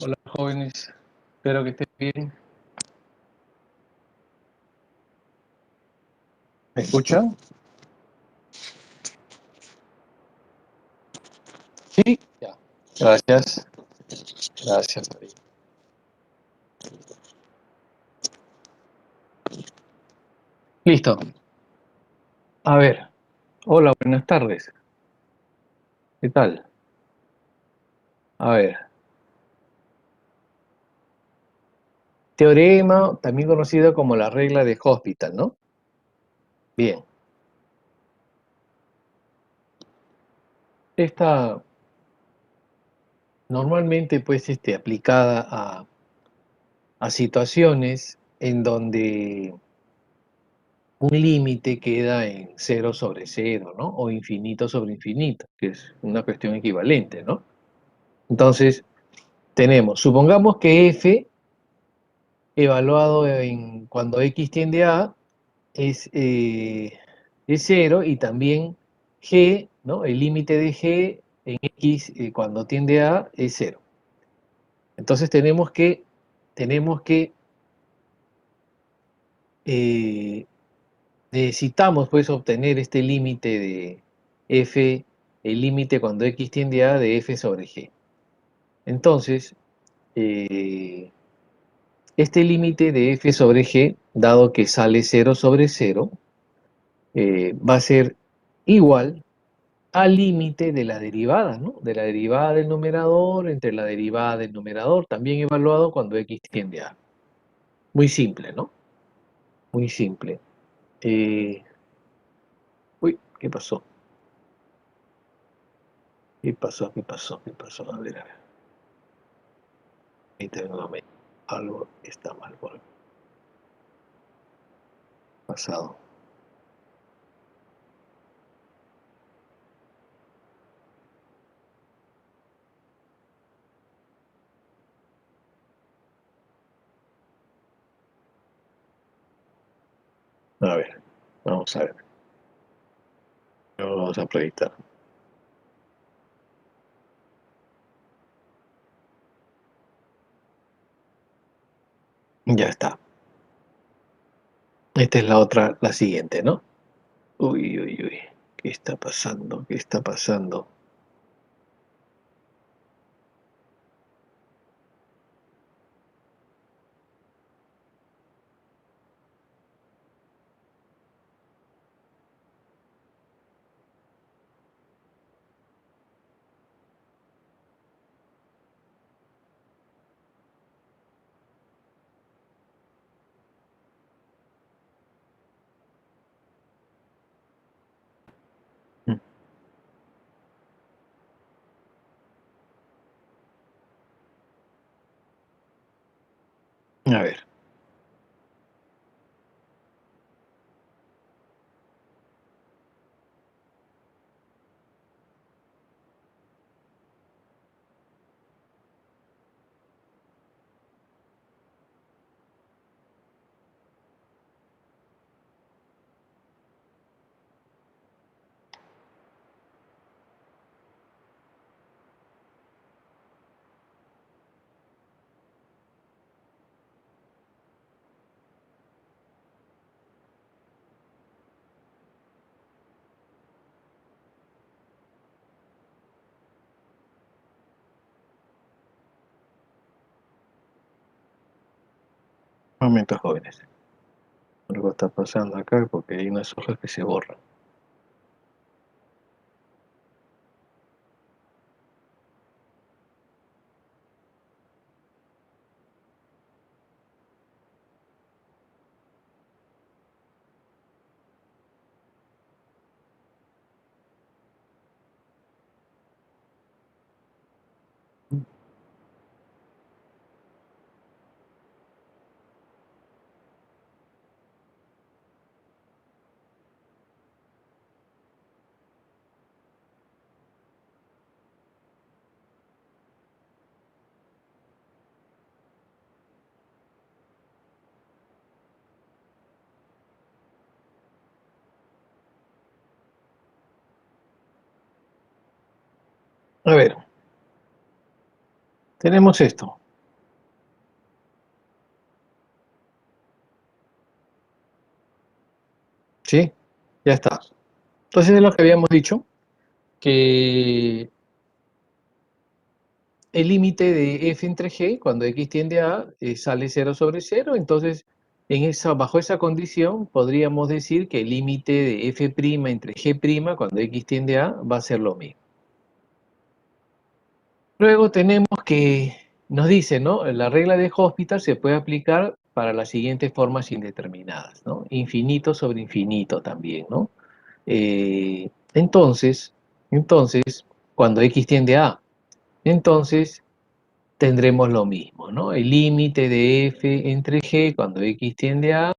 Hola jóvenes, espero que estén bien. ¿Me escuchan? Sí, ya. Gracias, gracias. Listo. A ver, hola, buenas tardes. ¿Qué tal? A ver, teorema, también conocido como la regla de Hospital, ¿no? Bien. Esta normalmente pues aplicada a situaciones en donde un límite queda en cero sobre cero, ¿no? O infinito sobre infinito, que es una cuestión equivalente, ¿no? Entonces, supongamos que f evaluado en cuando x tiende a es 0 y también g, ¿no? El límite de g en x cuando tiende a es 0. Entonces tenemos que eh, necesitamos pues obtener este límite de f, el límite cuando x tiende a de f sobre g. Entonces, eh, este límite de f sobre g, dado que sale 0 sobre 0, va a ser igual al límite de la derivada, ¿no? De la derivada del numerador entre la derivada del numerador, también evaluado cuando x tiende a. Muy simple, ¿no? Muy simple. Eh, uy, ¿qué pasó? ¿Qué pasó? ¿Qué pasó? ¿Qué pasó? A ver. Ahí tengo algo está mal por el pasado. A ver, vamos a ver. Vamos a proyectar. Ya está. Esta es la otra, la siguiente, ¿no? Uy, uy, uy. ¿Qué está pasando? ¿Qué está pasando? A ver. Un momento, jóvenes. Algo está pasando acá porque hay unas hojas que se borran. A ver, tenemos esto. ¿Sí? Ya está. Entonces es lo que habíamos dicho, que el límite de f entre g, cuando x tiende a A, sale 0 sobre 0, entonces bajo esa condición podríamos decir que el límite de f' entre g', cuando x tiende a A, va a ser lo mismo. Luego tenemos que, nos dice, ¿no? La regla de Hospital se puede aplicar para las siguientes formas indeterminadas, ¿no? Infinito sobre infinito también, ¿no? Entonces, cuando x tiende a A, entonces tendremos lo mismo, ¿no? El límite de f entre g cuando x tiende a A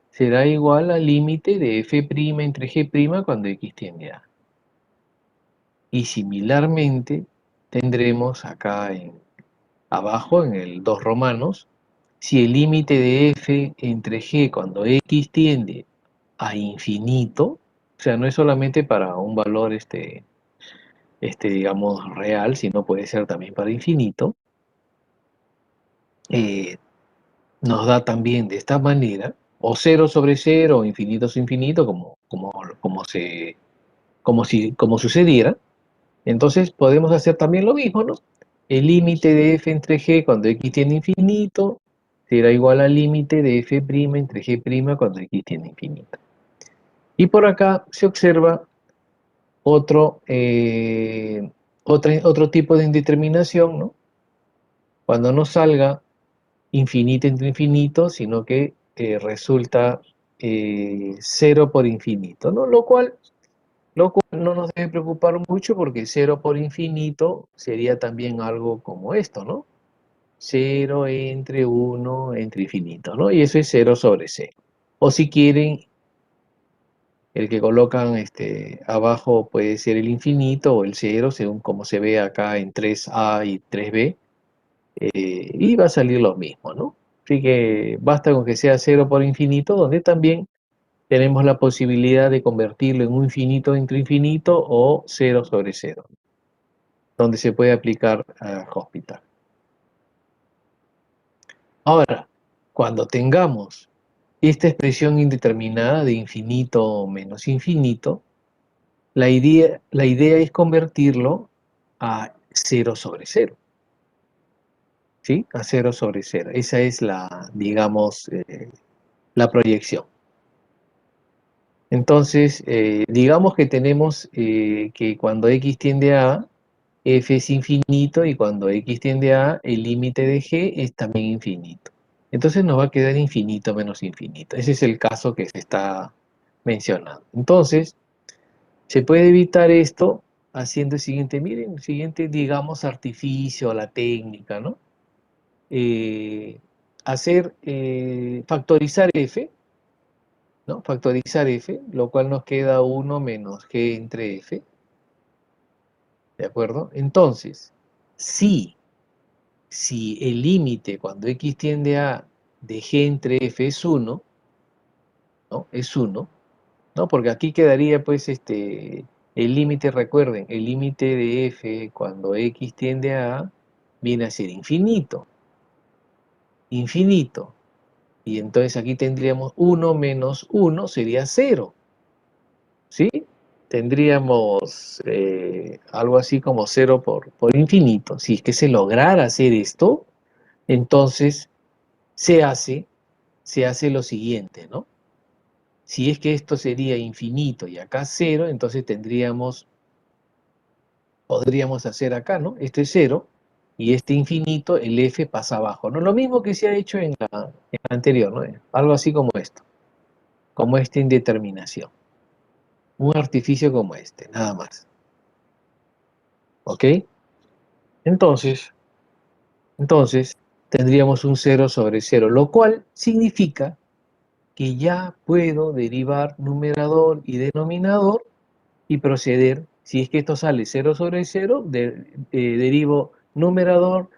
será igual al límite de f' entre g' cuando x tiende a A. Y similarmente tendremos acá abajo en el 2 romanos, si el límite de f entre g cuando x tiende a infinito, o sea, no es solamente para un valor digamos, real, sino puede ser también para infinito, eh, nos da también de esta manera, o 0 sobre 0, o infinito sobre infinito, como sucediera. Entonces podemos hacer también lo mismo, ¿no? El límite de f entre g cuando x tiende a infinito será igual al límite de f' entre g' cuando x tiende a infinito. Y por acá se observa otro, otro tipo de indeterminación, ¿no? Cuando no salga infinito entre infinito, sino que resulta 0 por infinito, ¿no? Lo cual no nos debe preocupar mucho porque 0 por infinito sería también algo como esto, ¿no? 0 entre 1 entre infinito, ¿no? Y eso es 0 sobre 0. O si quieren, el que colocan abajo puede ser el infinito o el 0, según como se ve acá en 3A y 3B, y va a salir lo mismo, ¿no? Así que basta con que sea 0 por infinito, donde también tenemos la posibilidad de convertirlo en un infinito entre infinito o 0 sobre 0, donde se puede aplicar a Hospital. Ahora, cuando tengamos esta expresión indeterminada de infinito menos infinito, la idea es convertirlo a 0 sobre 0, ¿sí? A 0 sobre 0. Esa es digamos, la proyección. Entonces, digamos que tenemos que cuando x tiende a A, f es infinito, y cuando x tiende a A, el límite de g es también infinito. Entonces nos va a quedar infinito menos infinito. Ese es el caso que se está mencionando. Entonces, se puede evitar esto haciendo el siguiente, miren, el siguiente, digamos, artificio, la técnica, ¿no? Factorizar f, ¿no? Factorizar f, lo cual nos queda 1 menos g entre f, ¿de acuerdo? Entonces, si el límite cuando x tiende a de g entre f es 1, ¿no? Es 1, ¿no? Porque aquí quedaría, pues, el límite, recuerden, el límite de f cuando x tiende a viene a ser infinito, infinito. Y entonces aquí tendríamos 1 menos 1 sería 0, ¿sí? Tendríamos algo así como 0 por infinito. Si es que se lograra hacer esto, entonces se hace lo siguiente, ¿no? Si es que esto sería infinito y acá 0, entonces podríamos hacer acá, ¿no? Este es 0, y este infinito, el f pasa abajo, ¿no? Lo mismo que se ha hecho en la anterior, ¿no? Algo así como esto, como esta indeterminación. Un artificio como este, nada más. ¿Ok? Entonces, tendríamos un 0 sobre 0, lo cual significa que ya puedo derivar numerador y denominador y proceder, si es que esto sale 0 sobre 0, derivo numerador,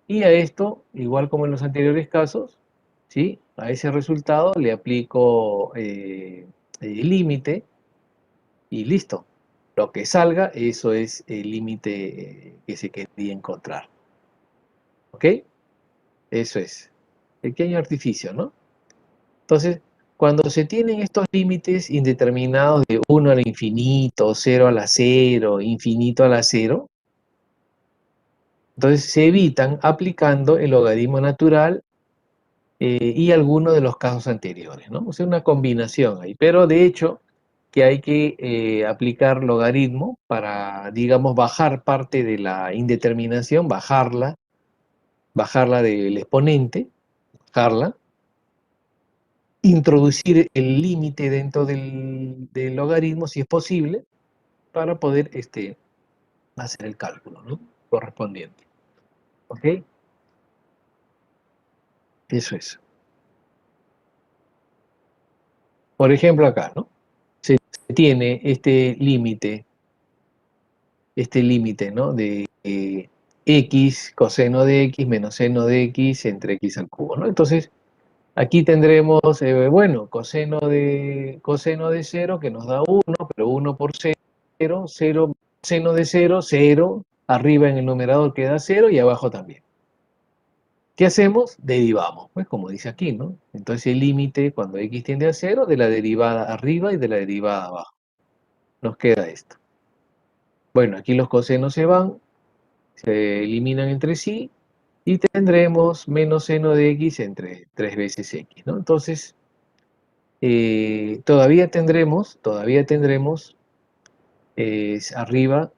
y a esto, igual como en los anteriores casos, ¿sí? A ese resultado le aplico el límite y listo. Lo que salga, eso es el límite que se quería encontrar. ¿Ok? Eso es. Pequeño artificio, ¿no? Entonces, cuando se tienen estos límites indeterminados de 1 al infinito, 0 a la 0, infinito a la 0, entonces se evitan aplicando el logaritmo natural y algunos de los casos anteriores, ¿no? O sea, una combinación ahí. Pero de hecho, que hay que aplicar logaritmo para, digamos, bajar parte de la indeterminación, bajarla del exponente, bajarla, introducir el límite dentro del logaritmo, si es posible, para poder hacer el cálculo, ¿no? Correspondiente. ¿Ok? Eso es. Por ejemplo, acá, ¿no? Se tiene este límite, ¿no? De x coseno de x menos seno de x entre x al cubo, ¿no? Entonces, aquí tendremos, bueno, coseno de 0 que nos da 1, pero 1 por 0, 0, seno de 0, 0, arriba en el numerador queda 0 y abajo también. ¿Qué hacemos? Derivamos, pues como dice aquí, ¿no? Entonces el límite cuando x tiende a 0 de la derivada arriba y de la derivada abajo. Nos queda esto. Bueno, aquí los cosenos se van, se eliminan entre sí y tendremos menos seno de x entre 3 veces x, ¿no? Entonces, todavía tendremos arriba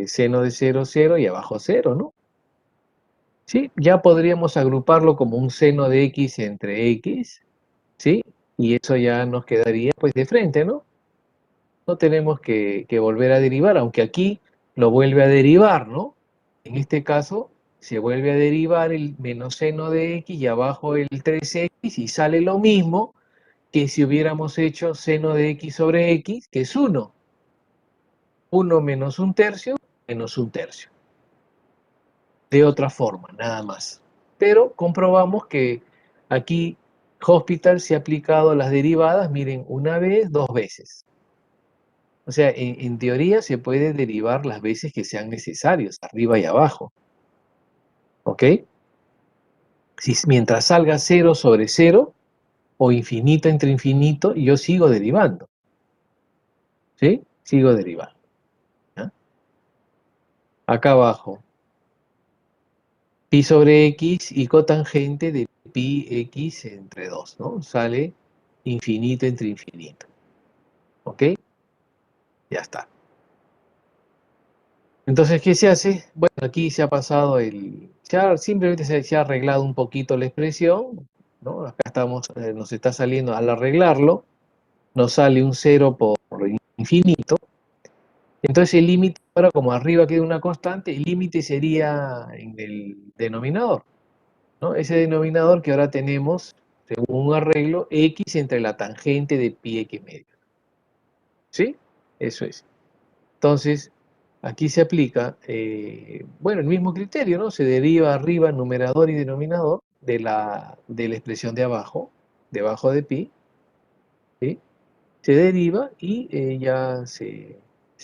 seno de 0, 0 y abajo 0, ¿no? Sí, ya podríamos agruparlo como un seno de x entre x, ¿sí? Y eso ya nos quedaría pues de frente, ¿no? No tenemos que volver a derivar, aunque aquí lo vuelve a derivar, ¿no? En este caso se vuelve a derivar el menos seno de x y abajo el 3x y sale lo mismo que si hubiéramos hecho seno de x sobre x, que es 1. 1 menos un tercio, menos un tercio. De otra forma, nada más. Pero comprobamos que aquí Hospital se ha aplicado las derivadas, miren, una vez, dos veces. O sea, en teoría se puede derivar las veces que sean necesarias, arriba y abajo. ¿Ok? Mientras salga 0 sobre 0 o infinito entre infinito, yo sigo derivando. ¿Sí? Sigo derivando. ¿Ya? Acá abajo, pi sobre x y cotangente de pi x entre 2, ¿no? Sale infinito entre infinito. ¿Ok? Ya está. Entonces, ¿qué se hace? Bueno, aquí se ha pasado simplemente se ha arreglado un poquito la expresión, ¿no? Acá nos está saliendo, al arreglarlo, nos sale un 0 por infinito. Entonces el límite, ahora como arriba queda una constante, el límite sería en el denominador, ¿no? Ese denominador que ahora tenemos, según un arreglo, x entre la tangente de pi x medio. ¿Sí? Eso es. Entonces, aquí se aplica, bueno, el mismo criterio, ¿no? Se deriva arriba numerador y denominador de la expresión de abajo, debajo de pi, ¿sí? Se deriva y ya se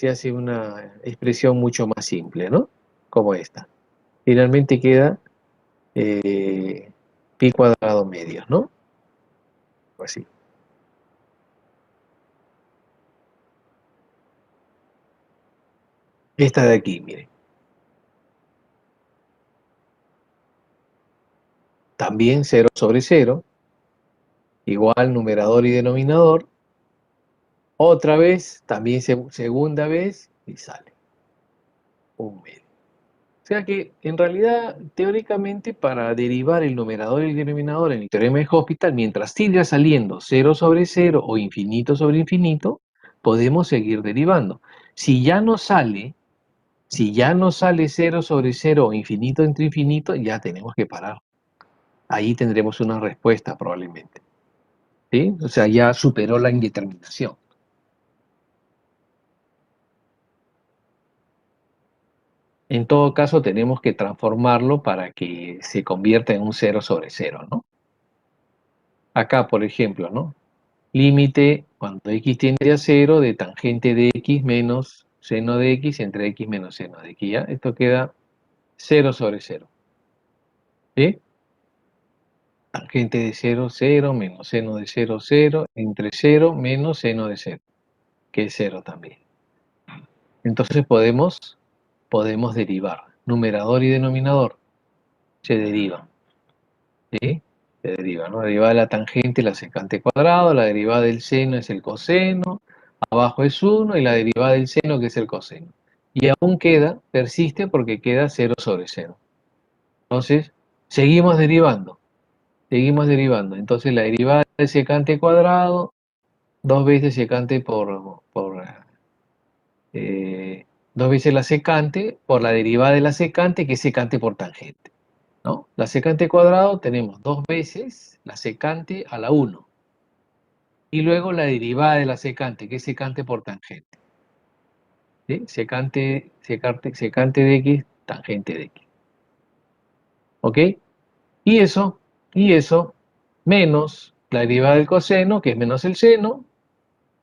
hace una expresión mucho más simple, ¿no? Como esta. Finalmente queda pi cuadrado medio, ¿no? Así. Esta de aquí, miren. También 0 sobre 0, igual numerador y denominador. Otra vez, también segunda vez, y sale un medio. O sea que, en realidad, teóricamente, para derivar el numerador y el denominador en el teorema de Hospital, mientras siga saliendo 0 sobre 0 o infinito sobre infinito, podemos seguir derivando. Si ya no sale 0 sobre 0 o infinito entre infinito, ya tenemos que parar. Ahí tendremos una respuesta probablemente. ¿Sí? O sea, ya superó la indeterminación. En todo caso, tenemos que transformarlo para que se convierta en un 0 sobre 0, ¿no? Acá, por ejemplo, ¿no? Límite cuando x tiende a 0 de tangente de x menos seno de x entre x menos seno de x, ¿ya? Esto queda 0 sobre 0, ¿sí? Tangente de 0, 0, menos seno de 0, 0, entre 0 menos seno de 0, que es 0 también. Entonces podemos derivar. Numerador y denominador se derivan. ¿Sí? Se deriva, ¿no? La derivada de la tangente es la secante cuadrado, la derivada del seno es el coseno, abajo es 1 y la derivada del seno que es el coseno. Y aún queda, persiste porque queda 0 sobre 0. Entonces, seguimos derivando. Entonces la derivada del secante cuadrado, 2 veces secante dos veces la secante por la derivada de la secante que es secante por tangente, ¿no? La secante cuadrado tenemos 2 veces la secante a la 1 y luego la derivada de la secante que es secante por tangente, ¿sí? Secante de x, tangente de x, ¿ok? Y eso menos la derivada del coseno que es menos el seno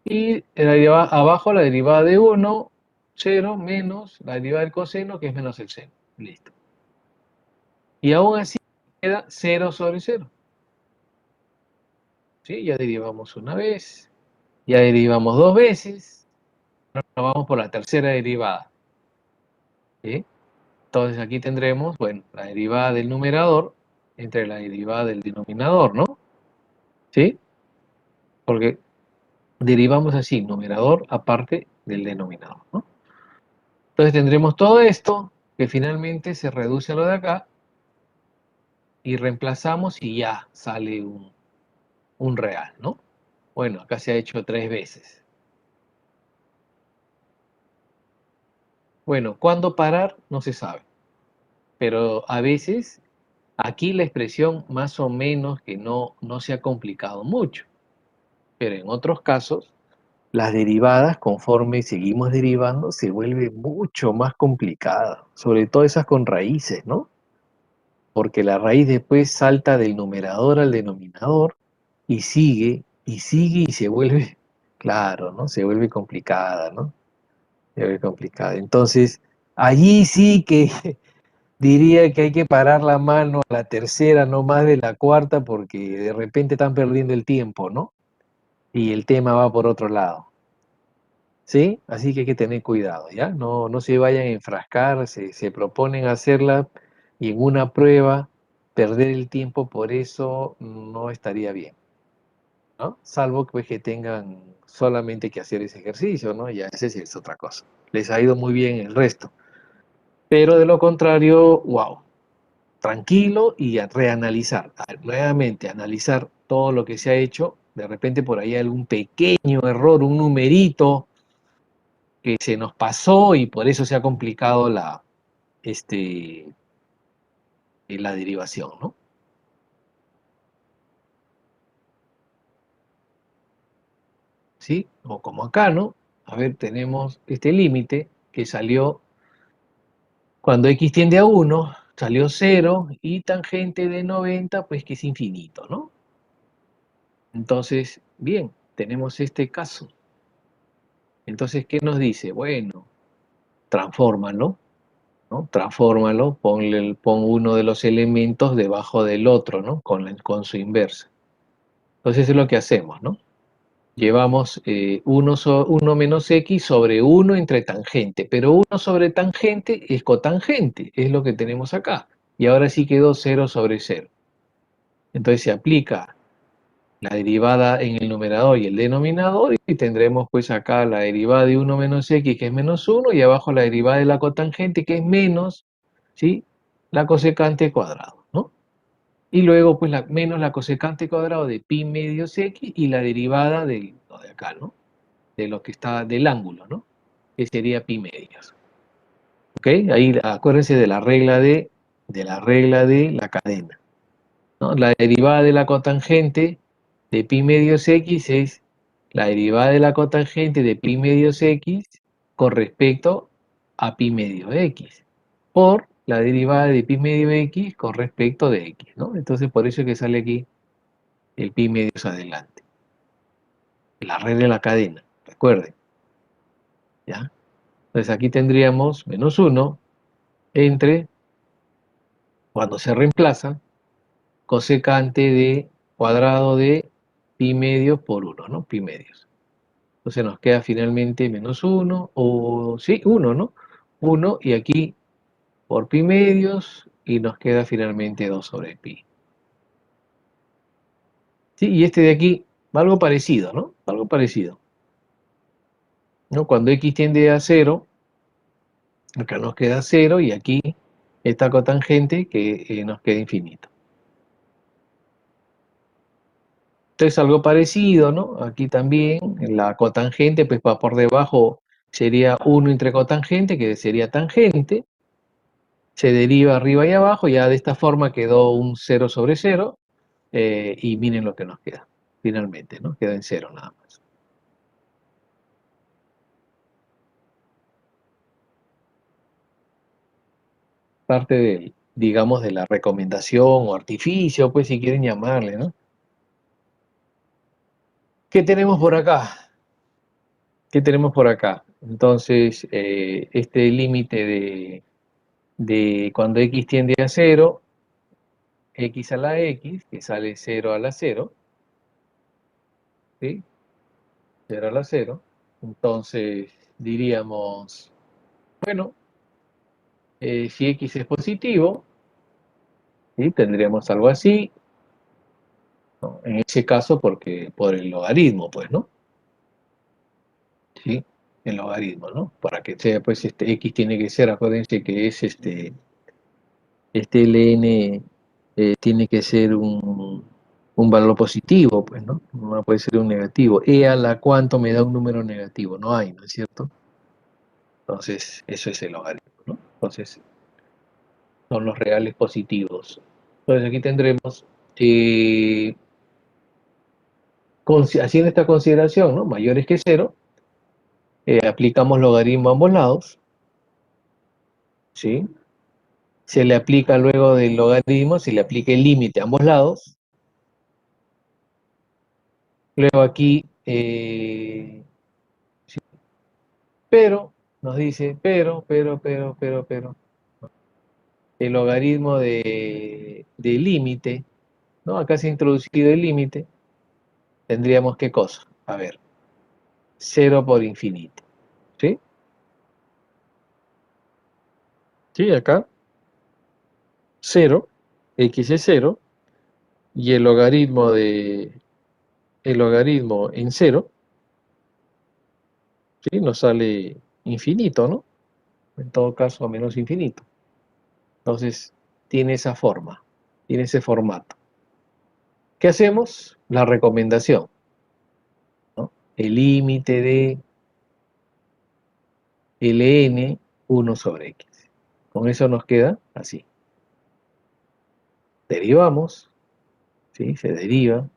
y abajo la derivada de 1, 0 menos la derivada del coseno que es menos el seno. Listo. Y aún así queda 0 sobre 0. ¿Sí? Ya derivamos una vez, ya derivamos 2 veces, ahora vamos por la tercera derivada. ¿Sí? Entonces aquí tendremos, bueno, la derivada del numerador entre la derivada del denominador, ¿no? ¿Sí? Porque derivamos así, numerador aparte del denominador, ¿no? Entonces tendremos todo esto, que finalmente se reduce a lo de acá, y reemplazamos y ya sale un real, ¿no? Bueno, acá se ha hecho 3 veces. Bueno, ¿cuándo parar? No se sabe. Pero a veces, aquí la expresión más o menos que no se ha complicado mucho. Pero en otros casos, las derivadas, conforme seguimos derivando, se vuelve mucho más complicada. Sobre todo esas con raíces, ¿no? Porque la raíz después salta del numerador al denominador y sigue, y sigue, y se vuelve, claro, ¿no? Se vuelve complicada, ¿no? Se vuelve complicada. Entonces, allí sí que diría que hay que parar la mano a la tercera, no más de la cuarta, porque de repente están perdiendo el tiempo, ¿no? Y el tema va por otro lado, ¿sí? Así que hay que tener cuidado, ¿ya? No se vayan a enfrascar, se proponen hacerla y en una prueba perder el tiempo por eso no estaría bien, ¿no? Salvo pues, que tengan solamente que hacer ese ejercicio, ¿no? Ya esa sí es otra cosa. Les ha ido muy bien el resto. Pero de lo contrario, wow, tranquilo y a reanalizar. Nuevamente, analizar todo lo que se ha hecho. De repente por ahí hay algún pequeño error, un numerito que se nos pasó y por eso se ha complicado este, la derivación, ¿no? ¿Sí? O como acá, ¿no? A ver, tenemos este límite que salió cuando x tiende a 1, salió 0 y tangente de 90, pues que es infinito, ¿no? Entonces, bien, tenemos este caso. Entonces, ¿qué nos dice? Bueno, transfórmalo, ¿no? Transfórmalo, pon uno de los elementos debajo del otro, ¿no? Con su inversa. Entonces es lo que hacemos, ¿no? Llevamos 1 menos x sobre 1 entre tangente, pero 1 sobre tangente es cotangente, es lo que tenemos acá. Y ahora sí quedó 0 sobre 0. Entonces se aplica la derivada en el numerador y el denominador y tendremos pues acá la derivada de 1 menos x que es menos 1 y abajo la derivada de la cotangente que es menos, ¿sí? La cosecante cuadrado, ¿no? Y luego pues menos la cosecante cuadrado de pi medios x y la derivada de acá, ¿no? De lo que está del ángulo, ¿no? Que sería pi medios. ¿Ok? Ahí acuérdense de la regla de la cadena, ¿no? La derivada de la cotangente de pi medios x es la derivada de la cotangente de pi medios x con respecto a pi medio x por la derivada de pi medio x con respecto de x, ¿no? Entonces por eso es que sale aquí el pi medios adelante. La regla de la cadena, recuerden, ¿ya? Entonces aquí tendríamos menos 1 entre, cuando se reemplaza, cosecante de cuadrado de pi medios por 1, ¿no? Pi medios. Entonces nos queda finalmente menos 1, o sí, 1, ¿no? 1, y aquí por pi medios, y nos queda finalmente 2 sobre pi. Sí, y este de aquí, algo parecido, ¿no? Algo parecido, ¿no? Cuando x tiende a 0, acá nos queda 0, y aquí esta cotangente que nos queda infinito. Entonces algo parecido, ¿no? Aquí también la cotangente, pues va por debajo, sería 1 entre cotangente, que sería tangente, se deriva arriba y abajo, ya de esta forma quedó un 0 sobre 0, y miren lo que nos queda, finalmente, ¿no? Queda en 0 nada más. Parte del, digamos, de la recomendación o artificio, pues si quieren llamarle, ¿no? ¿Qué tenemos por acá? ¿Qué tenemos por acá? Entonces, este límite de cuando x tiende a 0, x a la x, que sale 0 a la 0, ¿sí? 0 a la 0. Entonces, diríamos, bueno, si x es positivo, ¿sí? Tendríamos algo así, ¿no? En ese caso, porque por el logaritmo, pues, ¿no? ¿Sí? El logaritmo, ¿no? Para que sea, pues, x tiene que ser, acuérdense que es este ln tiene que ser un valor positivo, pues, ¿no? No puede ser un negativo. E a la cuánto me da un número negativo, no hay, ¿no es cierto? Entonces, eso es el logaritmo, ¿no? Entonces, son los reales positivos. Entonces, aquí tendremos, haciendo esta consideración, ¿no? Mayores que 0, aplicamos logaritmo a ambos lados, ¿sí? Se le aplica luego del logaritmo, se le aplica el límite a ambos lados. Luego aquí, pero, nos dice, pero, el logaritmo de límite, ¿no? Acá se ha introducido el límite, tendríamos ¿qué cosa? A ver, 0 por infinito, ¿sí? Sí, acá, 0, x es 0, y el logaritmo en 0, ¿sí? Nos sale infinito, ¿no? En todo caso, menos infinito. Entonces, tiene esa forma, tiene ese formato. ¿Qué hacemos? La recomendación, ¿no? El límite de ln 1 sobre x. Con eso nos queda así. Derivamos, ¿sí? Se deriva,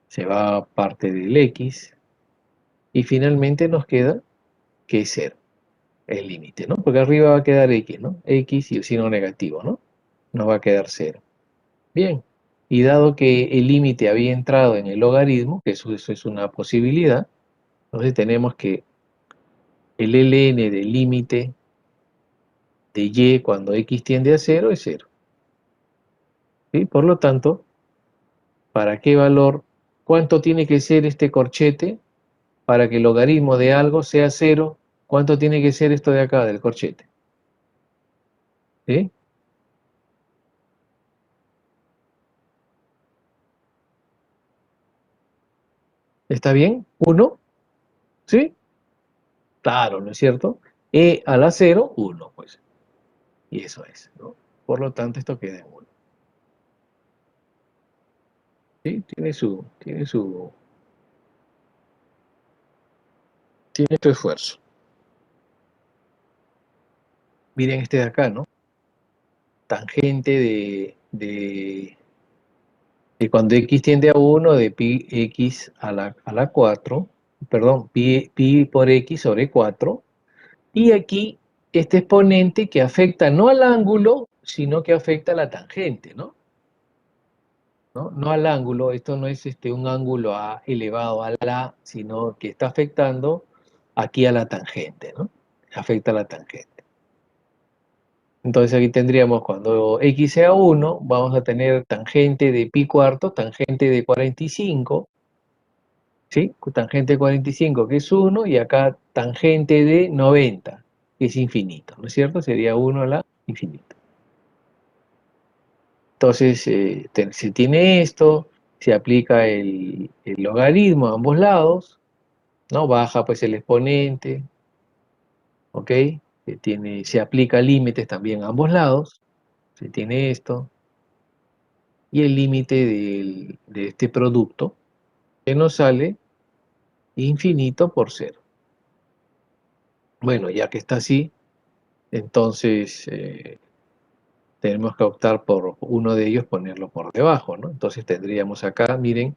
se va a parte del x, y finalmente nos queda que es 0, el límite, ¿no? Porque arriba va a quedar x, ¿no? X y el signo negativo, ¿no? Nos va a quedar 0. Bien, y dado que el límite había entrado en el logaritmo, que eso es una posibilidad, entonces tenemos que el ln del límite de y cuando x tiende a 0 es 0. ¿Sí? Por lo tanto, ¿para qué valor? ¿Cuánto tiene que ser este corchete para que el logaritmo de algo sea 0? ¿Cuánto tiene que ser esto de acá, del corchete? ¿Sí? ¿Está bien? ¿1? ¿Sí? Claro, ¿no es cierto? E a la 0, 1, pues. Y eso es, ¿no? Por lo tanto, esto queda en 1. ¿Sí? Tiene su esfuerzo. Miren este de acá, ¿no? Tangente de cuando x tiende a 1, de pi x a la 4, perdón, pi por x sobre 4, y aquí este exponente que afecta no al ángulo, sino que afecta a la tangente, ¿no? No al ángulo, esto no es un ángulo elevado a la, sino que está afectando aquí a la tangente, ¿no? Afecta a la tangente. Entonces aquí tendríamos cuando x sea 1, vamos a tener tangente de pi cuarto, tangente de 45, ¿sí? Tangente de 45 que es 1 y acá tangente de 90 que es infinito, ¿no es cierto? Sería 1 a la infinito. Entonces, se tiene esto, se aplica el logaritmo a ambos lados, ¿no? Baja pues el exponente, ¿ok? Se aplica límites también a ambos lados, se tiene esto, y el límite de este producto, que nos sale infinito por cero. Bueno, ya que está así, entonces tenemos que optar por uno de ellos, ponerlo por debajo, ¿no? Entonces tendríamos acá, miren,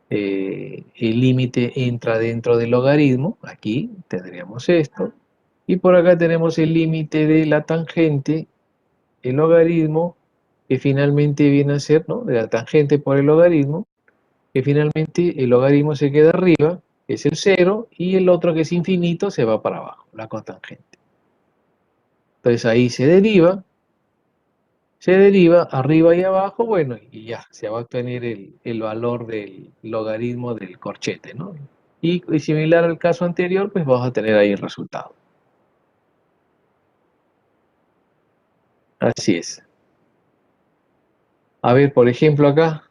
el límite entra dentro del logaritmo, aquí tendríamos esto, y por acá tenemos el límite de la tangente, el logaritmo, que finalmente viene a ser, ¿no? De la tangente por el logaritmo, que finalmente el logaritmo se queda arriba, que es el cero, y el otro que es infinito se va para abajo, la cotangente. Entonces ahí se deriva arriba y abajo, bueno, y ya, se va a obtener el valor del logaritmo del corchete, ¿no? Y similar al caso anterior, pues vamos a tener ahí el resultado. Así es. A ver, por ejemplo, acá,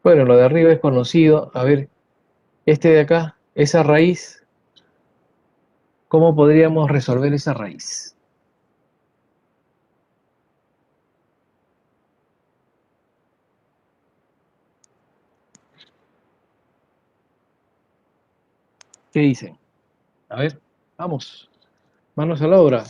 bueno, lo de arriba es conocido. A ver, este de acá, esa raíz, ¿cómo podríamos resolver esa raíz? ¿Qué dicen? A ver, vamos, manos a la obra.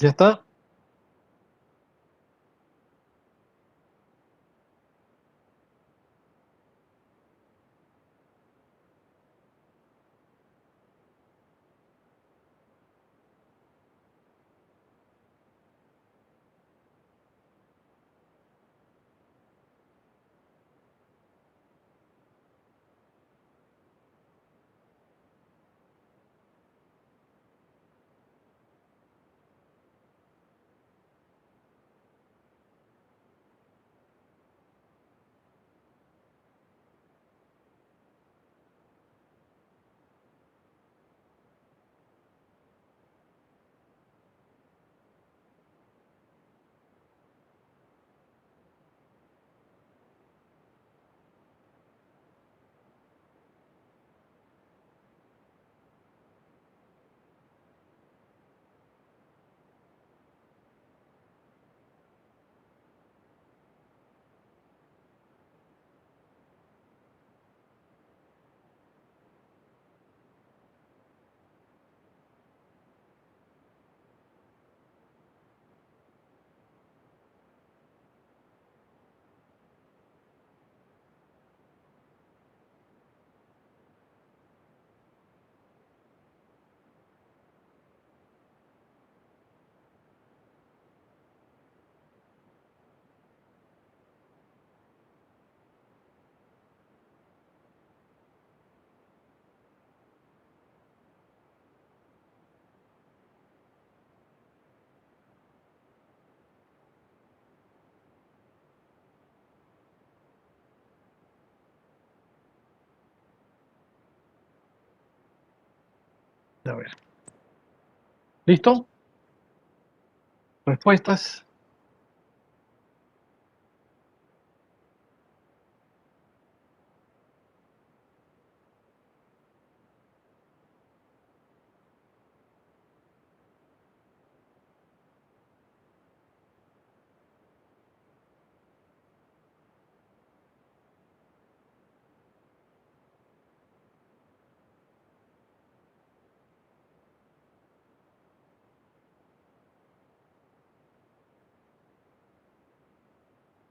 ¿Ya está? A ver. ¿Listo? ¿Respuestas?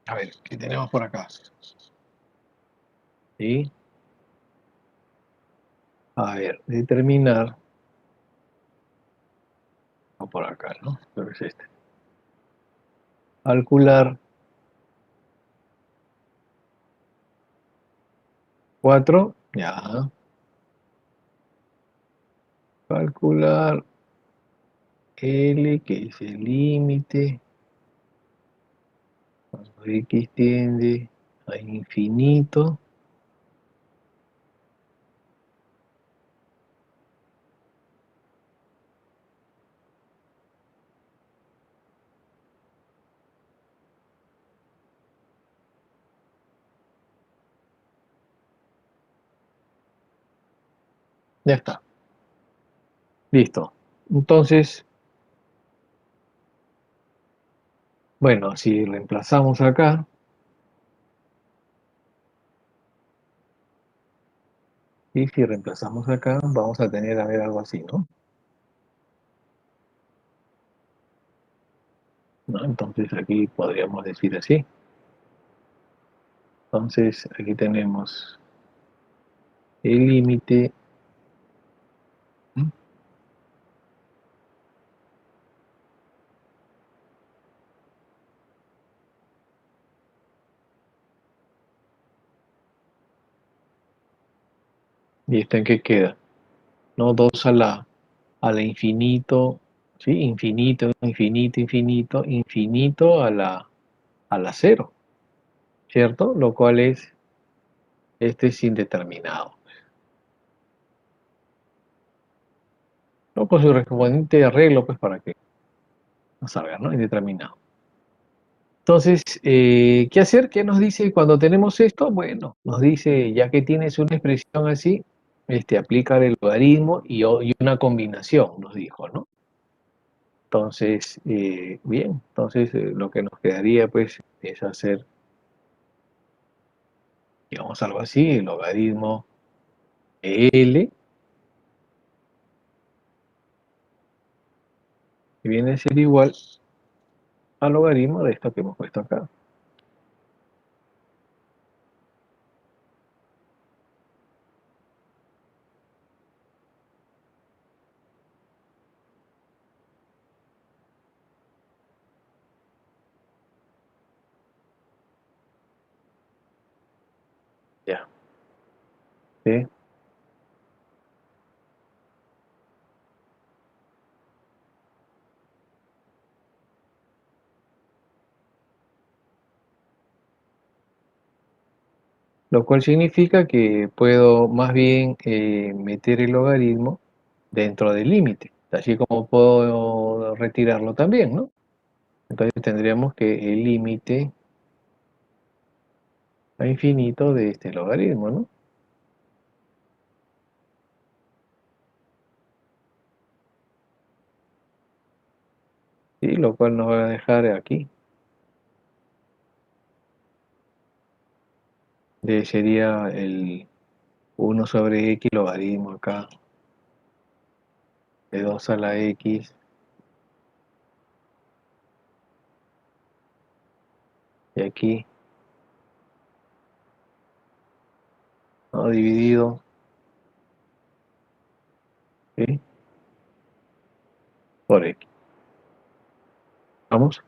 A ver, ¿qué tenemos por acá? ¿Sí? A ver, determinar, o por acá, ¿no? Creo que es este. Calcular 4, ya. Calcular L, que es el límite, cuando X tiende a infinito. Ya está, listo. Entonces, bueno, si reemplazamos acá, y si reemplazamos acá, vamos a tener, a ver, algo así, ¿no? ¿No? Entonces aquí podríamos decir así. Entonces aquí tenemos el límite, ¿no? ¿Y esto en qué queda? ¿No? 2 a la infinito, ¿sí? Infinito, infinito, infinito, infinito a la cero, ¿cierto? Lo cual es, este es indeterminado, ¿no? Con su correspondiente arreglo, pues para que, a saber, ¿no? Indeterminado. Entonces, ¿qué hacer? ¿Qué nos dice cuando tenemos esto? Bueno, nos dice, ya que tienes una expresión así, aplica el logaritmo y una combinación, nos dijo, ¿no? Entonces, bien, entonces lo que nos quedaría pues es hacer, digamos, algo así, el logaritmo de L, que viene a ser igual al logaritmo de esto que hemos puesto acá. Ya, ¿sí? Lo cual significa que puedo más bien meter el logaritmo dentro del límite, así como puedo retirarlo también, ¿no? Entonces tendríamos que el límite a infinito de este logaritmo, ¿no? Y lo cual nos va a dejar aquí, sería el 1/x logaritmo acá, de 2 a la x, y aquí, ¿no? Dividido, ¿sí? Por x. ¿Vamos?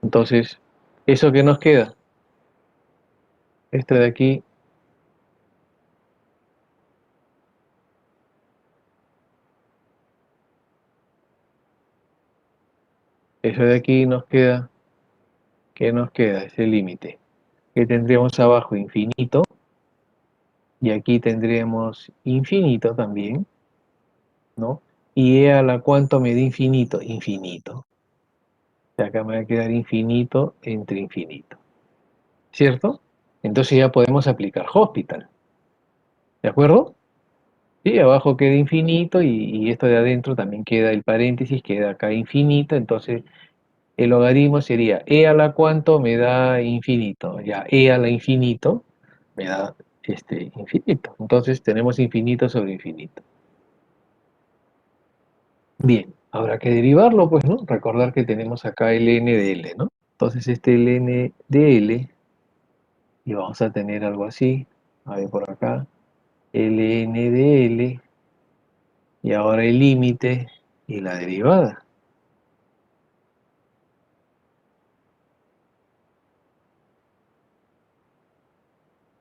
Entonces, ¿eso que nos queda? Esto de aquí, eso de aquí nos queda, ¿qué nos queda? Ese límite. Que tendríamos abajo infinito, y aquí tendríamos infinito también, ¿no? Y e a la cuánto me da infinito, infinito. O sea, acá me va a quedar infinito entre infinito, ¿cierto? Entonces ya podemos aplicar Hospital, ¿de acuerdo? Sí, abajo queda infinito y esto de adentro también queda el paréntesis, queda acá infinito, entonces el logaritmo sería e a la cuánto me da infinito, ya e a la infinito me da infinito. Entonces tenemos infinito sobre infinito. Bien, habrá que derivarlo, pues, ¿no? Recordar que tenemos acá el n de L, ¿no? Entonces este ln de L, y vamos a tener algo así, a ver por acá, ln de L, y ahora el límite y la derivada,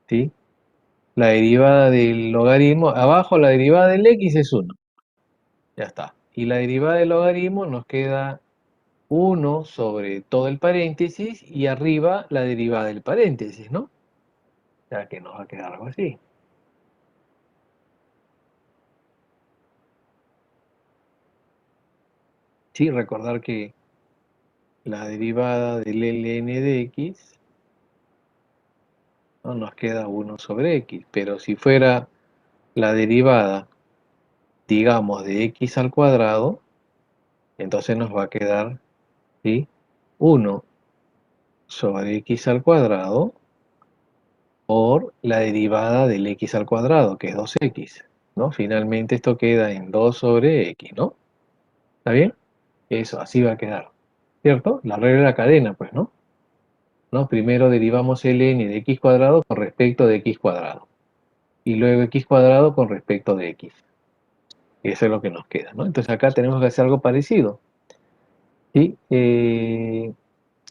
¿sí? La derivada del logaritmo, abajo la derivada del x es 1, ya está. Y la derivada del logaritmo nos queda 1 sobre todo el paréntesis y arriba la derivada del paréntesis, ¿no? O sea que nos va a quedar algo así. Sí, recordar que la derivada del ln de x, ¿no? Nos queda 1 sobre x, pero si fuera la derivada, digamos, de x al cuadrado, entonces nos va a quedar, ¿sí? 1 sobre x al cuadrado por la derivada del x al cuadrado, que es 2x, ¿no? Finalmente esto queda en 2 sobre x, ¿no? ¿Está bien? Eso, así va a quedar, ¿cierto? La regla de la cadena, pues, ¿no? ¿No? Primero derivamos el n de x cuadrado con respecto de x cuadrado. Y luego x cuadrado con respecto de x. Eso es lo que nos queda, ¿no? Entonces acá tenemos que hacer algo parecido. ¿Sí?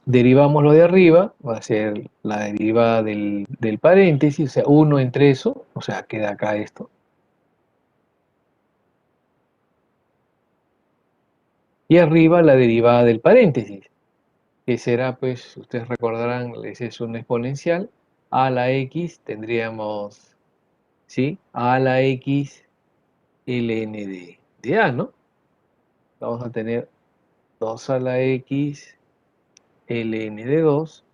Derivamos lo de arriba, va a ser la derivada del paréntesis, o sea, 1 entre eso, o sea, queda acá esto. Y arriba la derivada del paréntesis, que será, pues, ustedes recordarán, ese es un exponencial, a la x tendríamos, ¿sí? A la x ln de a, ¿no? Vamos a tener 2 a la x ln de 2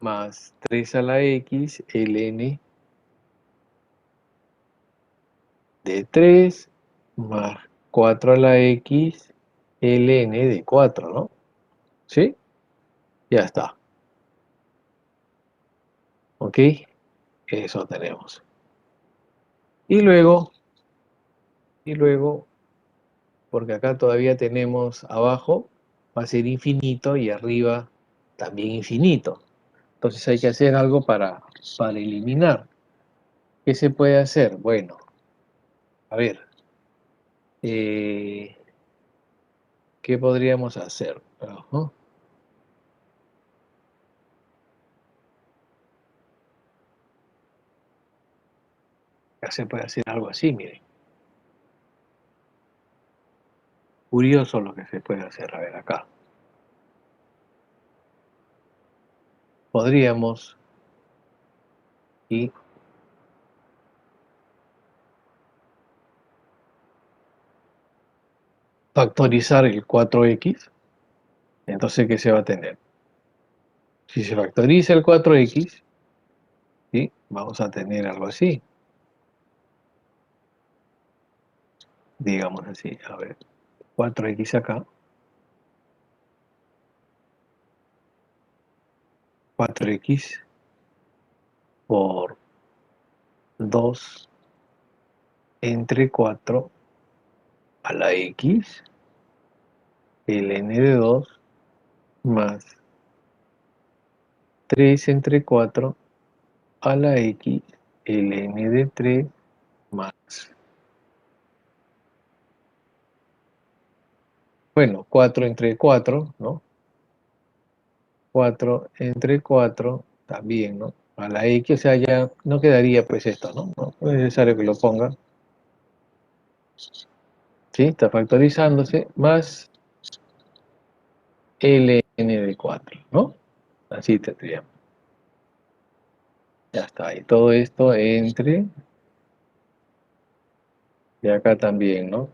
más 3 a la x ln de 3 más 4 a la x ln de 4, ¿no? ¿Sí? Ya está. ¿Ok? Eso tenemos. Y luego, porque acá todavía tenemos abajo, va a ser infinito y arriba también infinito. Entonces hay que hacer algo para eliminar. ¿Qué se puede hacer? Bueno, a ver, eh, ¿qué podríamos hacer? Ajá. Acá se puede hacer algo así, miren. Curioso lo que se puede hacer. A ver, acá. Podríamos y factorizar el 4x. Entonces, ¿qué se va a tener? Si se factoriza el 4x, ¿sí? Vamos a tener algo así. Digamos así. A ver, 4x acá. 4x por 2 entre 4 a la x, ln de 2 más 3 entre 4 a la x, ln de 3 más, bueno, 4 entre 4, ¿no? 4 entre 4 también, ¿no? A la x, o sea, ya no quedaría pues esto, ¿no? No es necesario que lo ponga, ¿sí? Está factorizándose, más ln de 4, ¿no? Así tendríamos. Ya está, y todo esto entre Y acá también, ¿no?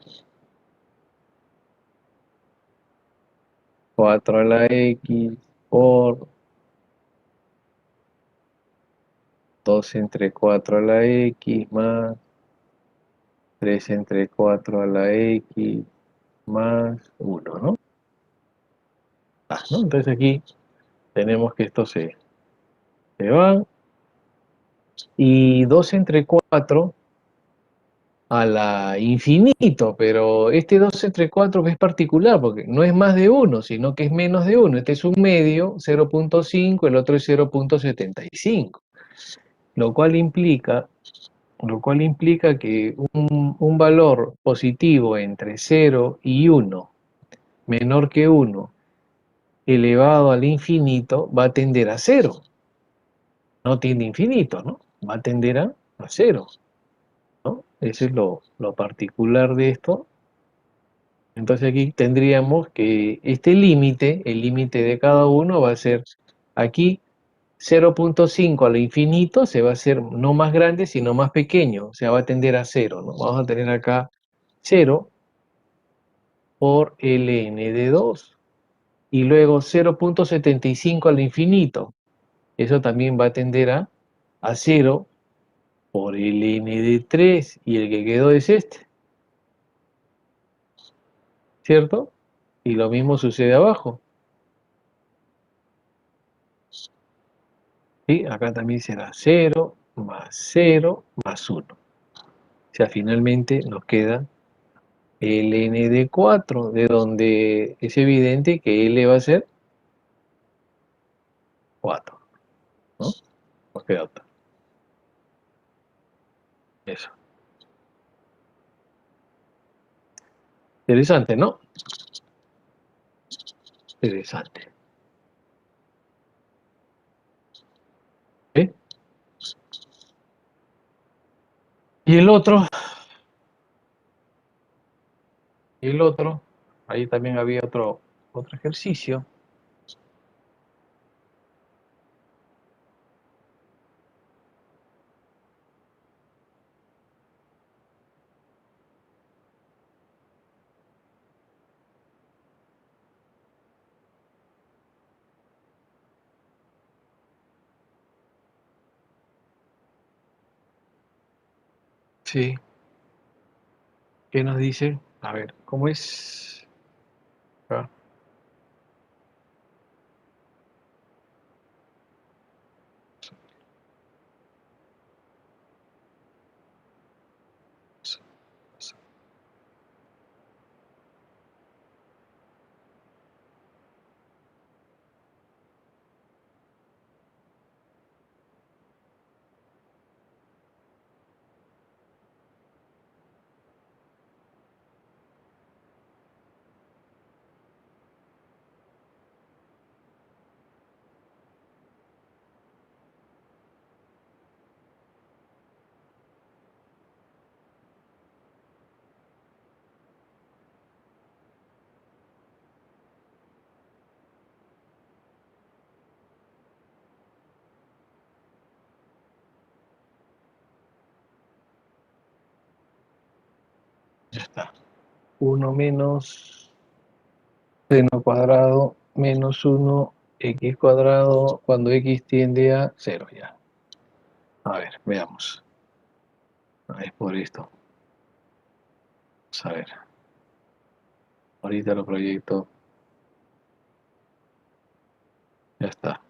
4 a la x por 2 entre 4 a la x más 3 entre 4 a la x más 1, ¿no? ¿No? Entonces aquí tenemos que esto se va. Y 2 entre 4 a la infinito, pero este 2 entre 4 es particular, porque no es más de 1, sino que es menos de 1. Este es un medio, 0,5, el otro es 0,75, lo cual implica, lo cual implica que un valor positivo entre 0 y 1, menor que 1, elevado al infinito, va a tender a 0. No tiende a infinito, ¿no? Va a tender a 0, ¿no? Eso es lo particular de esto. Entonces aquí tendríamos que este límite, el límite de cada uno va a ser aquí 0,5 al infinito, se va a hacer no más grande, sino más pequeño, o sea, va a tender a 0, ¿no? Vamos a tener acá 0 por ln de 2 y luego 0,75 al infinito. Eso también va a tender a 0 por ln de 3 y el que quedó es este, ¿cierto? Y lo mismo sucede abajo. ¿Sí? Acá también será 0 más 1. O sea, finalmente nos queda el n de 4, de donde es evidente que L va a ser 4, ¿no? Nos queda otra. Eso. Interesante, ¿no? Interesante. ¿Eh? Y el otro, ahí también había otro ejercicio. Sí. ¿Qué nos dice? A ver, ¿cómo es? Acá. Ya está. 1 menos seno cuadrado menos 1 x cuadrado cuando x tiende a 0 ya. A ver, veamos. Es por esto. Vamos a ver. Ahorita lo proyecto. Ya está.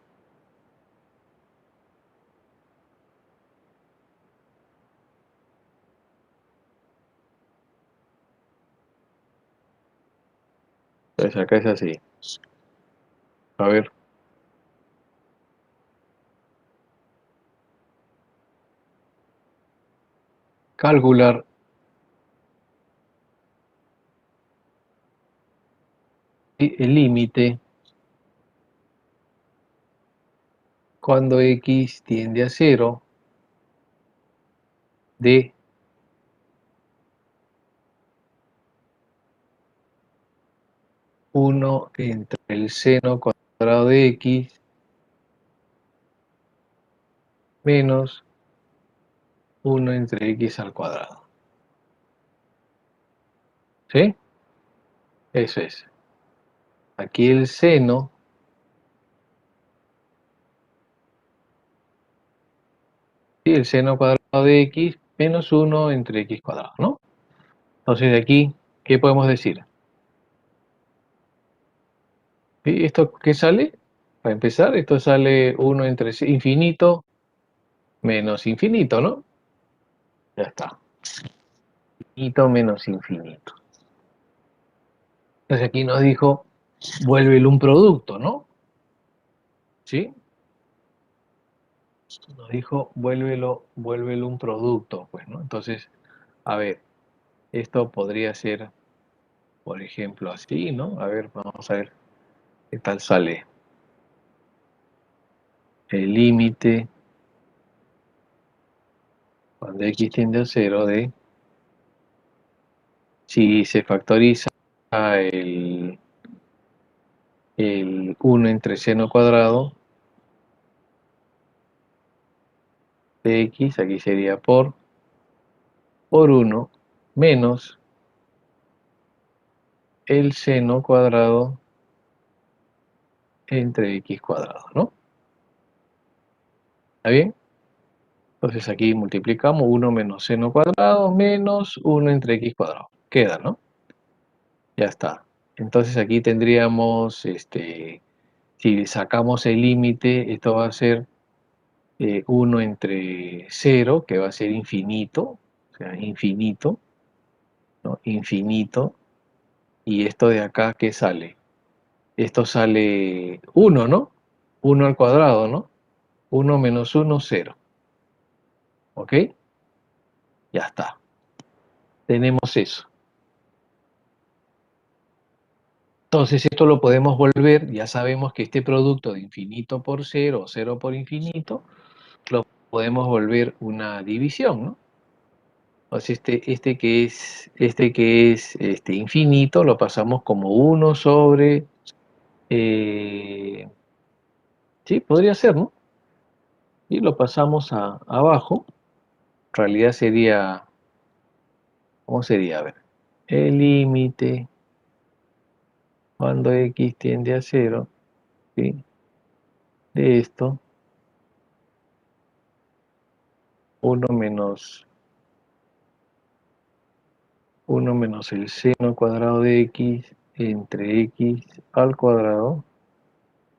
Entonces acá es así. A ver. Calcular el límite cuando x tiende a 0 de 1 entre el seno cuadrado de x menos 1 entre x al cuadrado. ¿Sí? Eso es. Aquí el seno, ¿sí? El seno cuadrado de x menos 1 entre x cuadrado, ¿no? Entonces de aquí, ¿qué podemos decir? ¿Sí? ¿Esto qué sale? Para empezar, esto sale 1 entre infinito menos infinito, ¿no? Ya está. Infinito menos infinito. Entonces aquí nos dijo, vuélvelo un producto, ¿no? ¿Sí? Nos dijo, vuélvelo un producto, pues, ¿no? Entonces, a ver, esto podría ser, por ejemplo, así, ¿no? A ver, vamos a ver qué tal sale. El límite cuando x tiende a 0 de, si se factoriza el, el 1 entre seno cuadrado de x, aquí sería por 1 menos el seno cuadrado entre x cuadrado, ¿no? ¿Está bien? Entonces aquí multiplicamos 1 menos seno cuadrado menos 1 entre x cuadrado. Queda, ¿no? Ya está. Entonces aquí tendríamos, si sacamos el límite, esto va a ser 1 entre 0, que va a ser infinito, o sea, infinito, ¿no? Infinito. Y esto de acá, ¿qué sale? Esto sale 1, ¿no? 1 al cuadrado, ¿no? 1 menos 1, 0. ¿Ok? Ya está. Tenemos eso. Entonces esto lo podemos volver, ya sabemos que este producto de infinito por 0 o 0 por infinito, lo podemos volver una división, ¿no? Entonces este infinito lo pasamos como 1 sobre, sí, podría ser, ¿no? Y lo pasamos abajo, en realidad sería, ¿cómo sería? A ver, el límite cuando x tiende a 0, ¿sí? De esto, 1 menos el seno cuadrado de x entre x al cuadrado,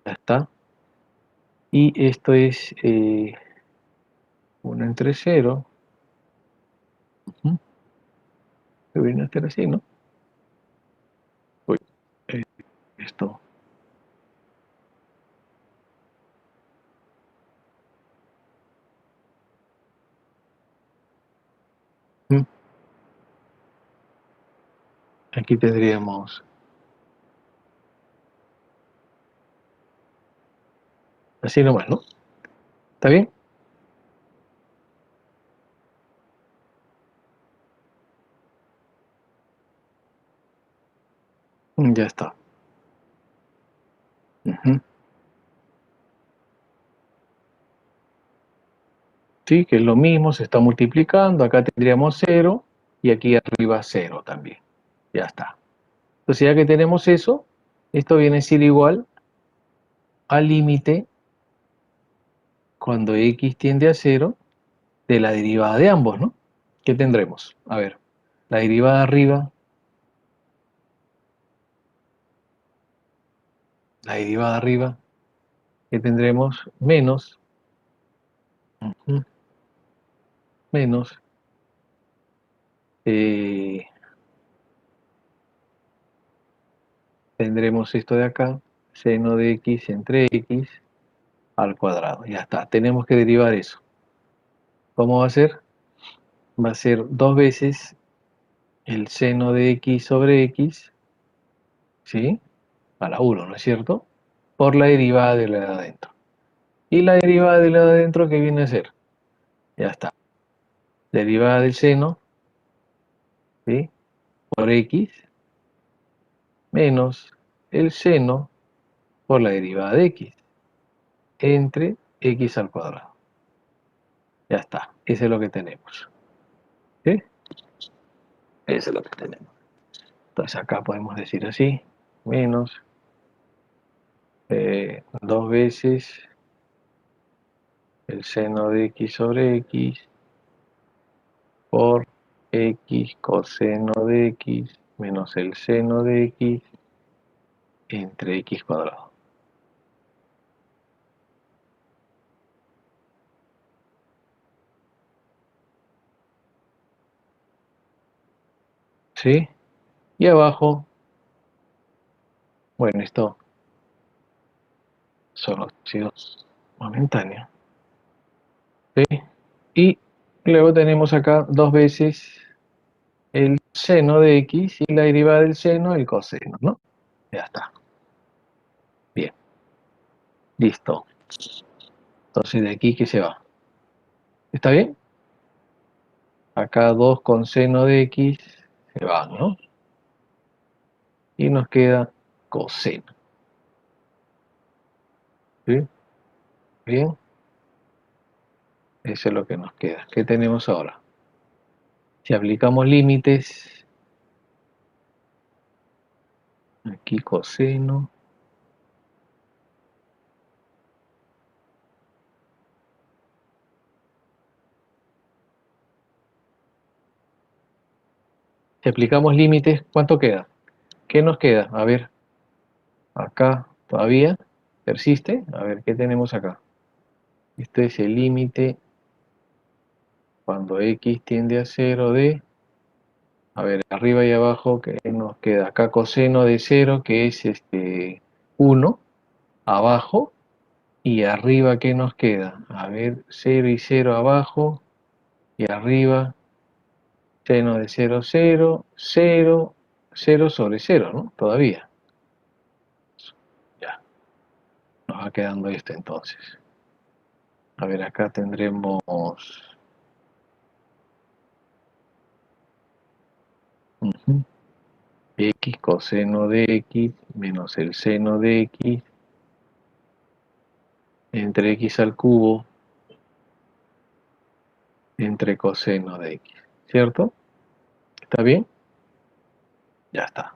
ya está. Y esto es 1 entre 0, que viene a estar así, ¿no? Uy, eh, esto. Mm, Aquí tendríamos así nomás, ¿no? ¿Está bien? Ya está. Ujú. Sí, que es lo mismo, se está multiplicando, acá tendríamos 0 y aquí arriba 0 también. Ya está. Entonces ya que tenemos eso, esto viene a ser igual al límite cuando x tiende a 0 de la derivada de ambos, ¿no? ¿Qué tendremos? A ver, la derivada arriba, ¿qué tendremos? Menos, ujú, menos, eh, tendremos esto de acá, seno de x entre x al cuadrado. Ya está, tenemos que derivar eso. ¿Cómo va a ser? Va a ser 2 veces el seno de x sobre x, ¿sí? A la 1, ¿no es cierto? Por la derivada de la de adentro. ¿Y la derivada de la de adentro qué viene a ser? Ya está. Derivada del seno, ¿sí? Por x menos el seno por la derivada de x entre x al cuadrado. Ya está. Eso es lo que tenemos. ¿Sí? Eso es lo que tenemos. Entonces acá podemos decir así, menos 2 veces el seno de x sobre x por x coseno de x menos el seno de x entre x cuadrado. ¿Sí? Y abajo, bueno, esto solo ha sido momentáneo. ¿Sí? Y luego tenemos acá 2 veces el seno de x y la derivada del seno, el coseno, ¿no? Ya está. Bien. Listo. Entonces de aquí, ¿qué se va? ¿Está bien? Acá 2 con seno de x se van, ¿no? Y nos queda coseno. ¿Sí? Bien. Eso es lo que nos queda. ¿Qué tenemos ahora? Si aplicamos límites, aquí coseno. Si aplicamos límites, ¿cuánto queda? ¿Qué nos queda? A ver, acá todavía persiste. A ver, ¿qué tenemos acá? Este es el límite cuando x tiende a 0 de, a ver, arriba y abajo, ¿qué nos queda? Acá coseno de 0, que es 1, abajo, y arriba, ¿qué nos queda? A ver, 0 y 0 abajo, y arriba, seno de 0, 0, 0, 0 sobre 0, ¿no? Todavía. Ya, nos va quedando esto entonces. A ver, acá tendremos x coseno de x menos el seno de x entre x al cubo entre coseno de x, ¿cierto? ¿Está bien? Ya está.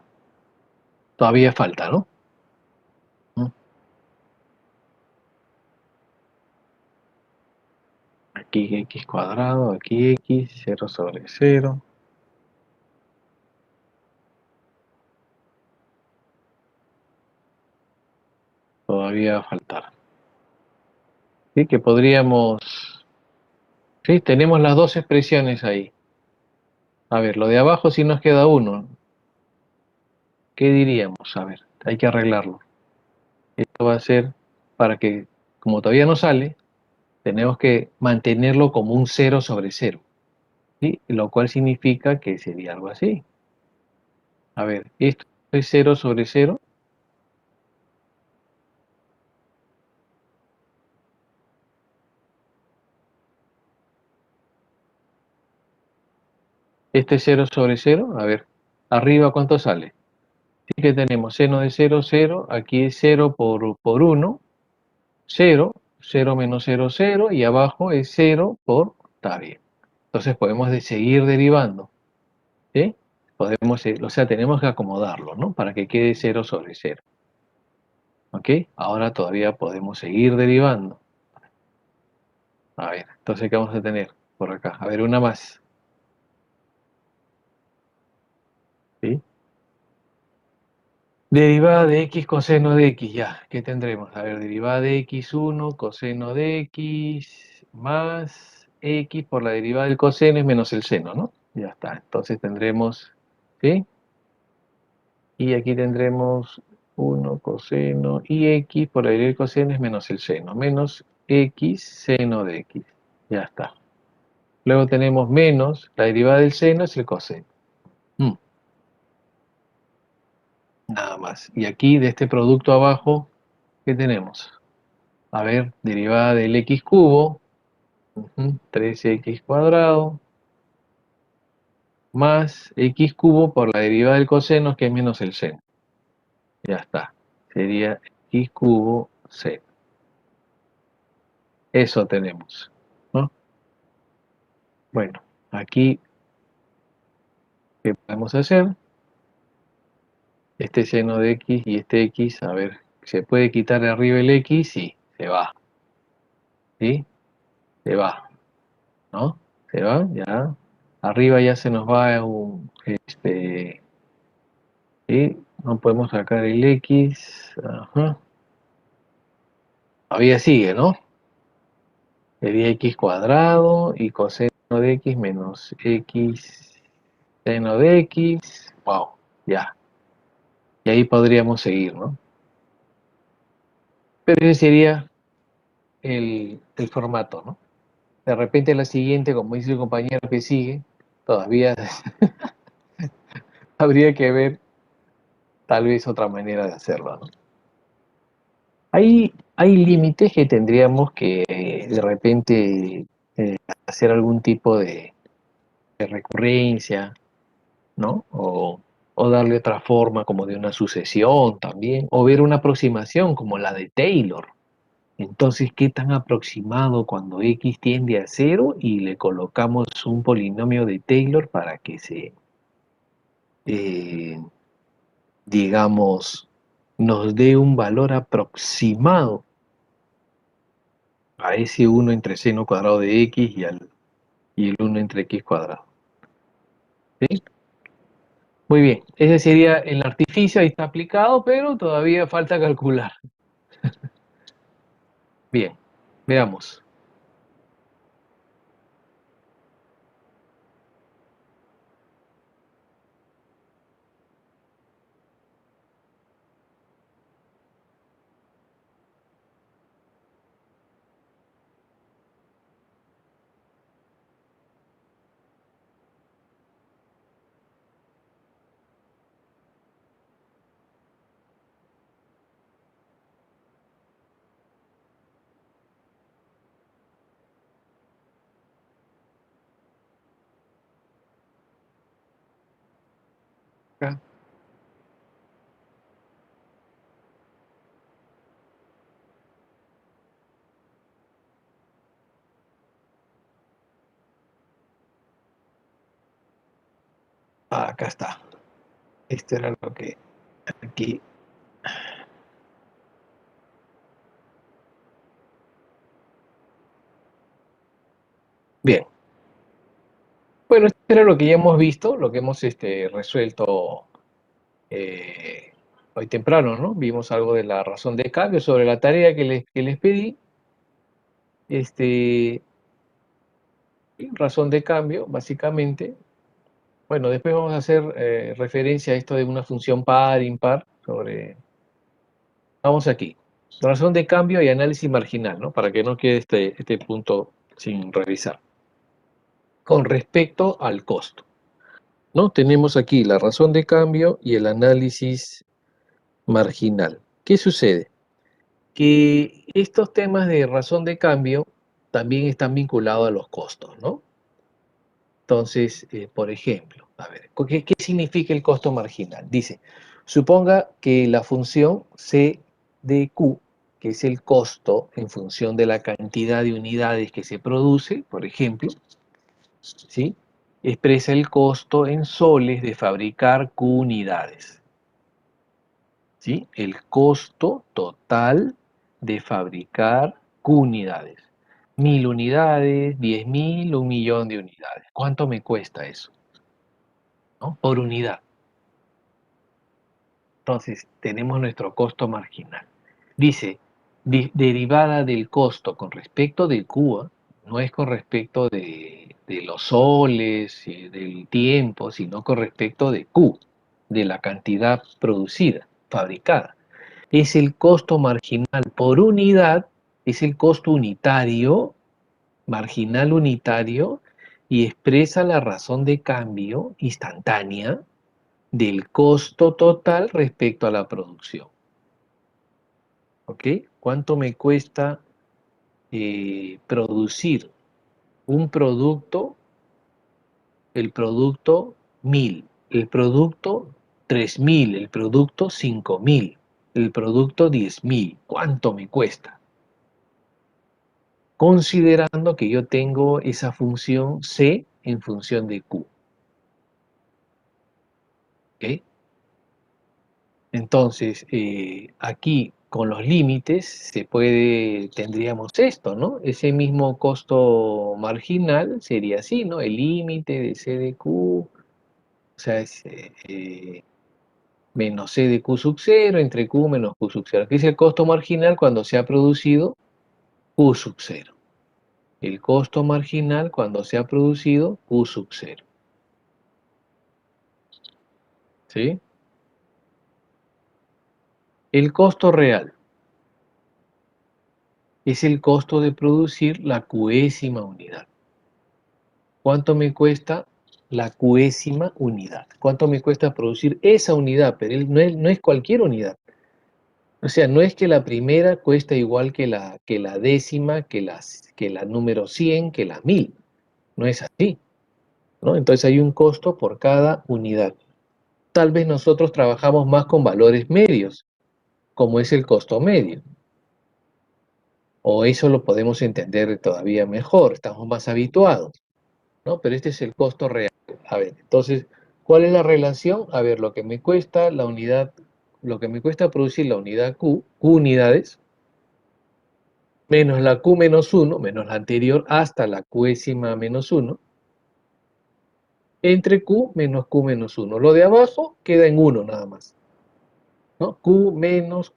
Todavía falta, ¿no? ¿Mm? Aquí x cuadrado, aquí x, 0 sobre 0. Todavía va a faltar. ¿Sí? Que podríamos... Sí, tenemos las dos expresiones ahí. A ver, lo de abajo si nos queda uno. ¿Qué diríamos? A ver, hay que arreglarlo. Esto va a ser para que, como todavía no sale, tenemos que mantenerlo como un 0 sobre 0. ¿Sí? Lo cual significa que sería algo así. A ver, esto es 0 sobre 0. Este es 0 sobre 0. A ver, arriba ¿cuánto sale? Sí que tenemos seno de 0, 0. Aquí es 0 por 1. 0. 0 menos 0, 0. Y abajo es 0 por... Está bien. Entonces podemos seguir derivando. ¿Sí? Podemos, o sea, tenemos que acomodarlo, ¿no? Para que quede 0 sobre 0. ¿Ok? Ahora todavía podemos seguir derivando. A ver, entonces, ¿qué vamos a tener por acá? A ver, una más. ¿Sí? Derivada de x coseno de x, ya. ¿Qué tendremos? A ver, derivada de x1 coseno de x más x por la derivada del coseno es menos el seno, ¿no? Ya está. Entonces tendremos, ¿sí? Y aquí tendremos 1 coseno y x por la derivada del coseno es menos el seno. Menos x seno de x. Ya está. Luego tenemos menos, la derivada del seno es el coseno. Nada más. Y aquí de este producto abajo, ¿qué tenemos? A ver, derivada del x cubo, 13x cuadrado, más x cubo por la derivada del coseno, que es menos el seno. Ya está. Sería x cubo seno. Eso tenemos, ¿no? Bueno, aquí, ¿qué podemos hacer? este seno de x y este x, a ver, ¿se puede quitar de arriba el x? Sí, se va, ¿sí? Se va, ¿no? Se va, ya. Arriba ya se nos va ¿sí? No podemos sacar el x, ajá. Todavía sigue, ¿no? Sería x cuadrado y coseno de x menos x seno de x. Wow, ya. Y ahí podríamos seguir, ¿no? Pero ese sería el formato, ¿no? De repente la siguiente, como dice el compañero que sigue, todavía habría que ver tal vez otra manera de hacerlo, ¿no? Hay límites que tendríamos que de repente hacer algún tipo de recurrencia, ¿no? O darle otra forma como de una sucesión también, o ver una aproximación como la de Taylor. Entonces, ¿qué tan aproximado cuando x tiende a cero y le colocamos un polinomio de Taylor para que eh, digamos, nos dé un valor aproximado a ese uno entre seno cuadrado de x y el uno entre x cuadrado? ¿Sí? Muy bien, ese sería el artificio, ahí está aplicado, pero todavía falta calcular. Bien, veamos. Acá, acá está. Esto era lo que aquí. Bien. Bueno, esto era lo que ya hemos visto, lo que hemos resuelto eh, hoy temprano, ¿no? Vimos algo de la razón de cambio sobre la tarea que les pedí. Este, razón de cambio, básicamente. Bueno, después vamos a hacer referencia a esto de una función par, impar, sobre. Vamos aquí. Razón de cambio y análisis marginal, ¿no? Para que no quede este punto sin revisar. Con respecto al costo, ¿no? Tenemos aquí la razón de cambio y el análisis marginal. ¿Qué sucede? Que estos temas de razón de cambio también están vinculados a los costos, ¿no? Entonces, por ejemplo, a ver, ¿qué significa el costo marginal? Dice, suponga que la función C de Q, que es el costo en función de la cantidad de unidades que se produce, por ejemplo, ¿sí? Expresa el costo en soles de fabricar Q unidades, ¿sí? El costo total de fabricar Q unidades. 1000 unidades, 10.000, 1.000.000 de unidades. ¿Cuánto me cuesta eso? ¿No? Por unidad. Entonces, tenemos nuestro costo marginal. Dice, derivada del costo con respecto de Q, no es con respecto de los soles y del tiempo, sino con respecto de Q, de la cantidad producida, fabricada. Es el costo marginal por unidad, es el costo unitario, marginal unitario, y expresa la razón de cambio instantánea del costo total respecto a la producción. ¿Ok? ¿Cuánto me cuesta producir un producto, el producto 1000, el producto 3000, el producto 5000, el producto 10.000? ¿Cuánto me cuesta? Considerando que yo tengo esa función C en función de Q. ¿Ok? Entonces, aquí con los límites tendríamos esto, ¿no? Ese mismo costo marginal sería así, ¿no? El límite de C de Q, o sea, es menos C de Q sub 0 entre Q menos Q sub 0. Aquí es el costo marginal cuando se ha producido Q sub 0. El costo marginal cuando se ha producido Q sub 0. ¿Sí? El costo real es el costo de producir la qésima unidad. ¿Cuánto me cuesta la qésima unidad? ¿Cuánto me cuesta producir esa unidad? Pero no es cualquier unidad. O sea, no es que la primera cuesta igual que la décima, que la número 100, que la 1000. No es así, ¿no? Entonces hay un costo por cada unidad. Tal vez nosotros trabajamos más con valores medios, como es el costo medio. O eso lo podemos entender todavía mejor, estamos más habituados, ¿no? Pero este es el costo real. A ver, entonces, ¿cuál es la relación? A ver, lo que me cuesta la unidad, lo que me cuesta producir la unidad Q unidades, menos la Q menos 1, menos la anterior, hasta la Qésima menos 1, entre Q menos 1. Lo de abajo queda en 1 nada más, ¿no? Q menos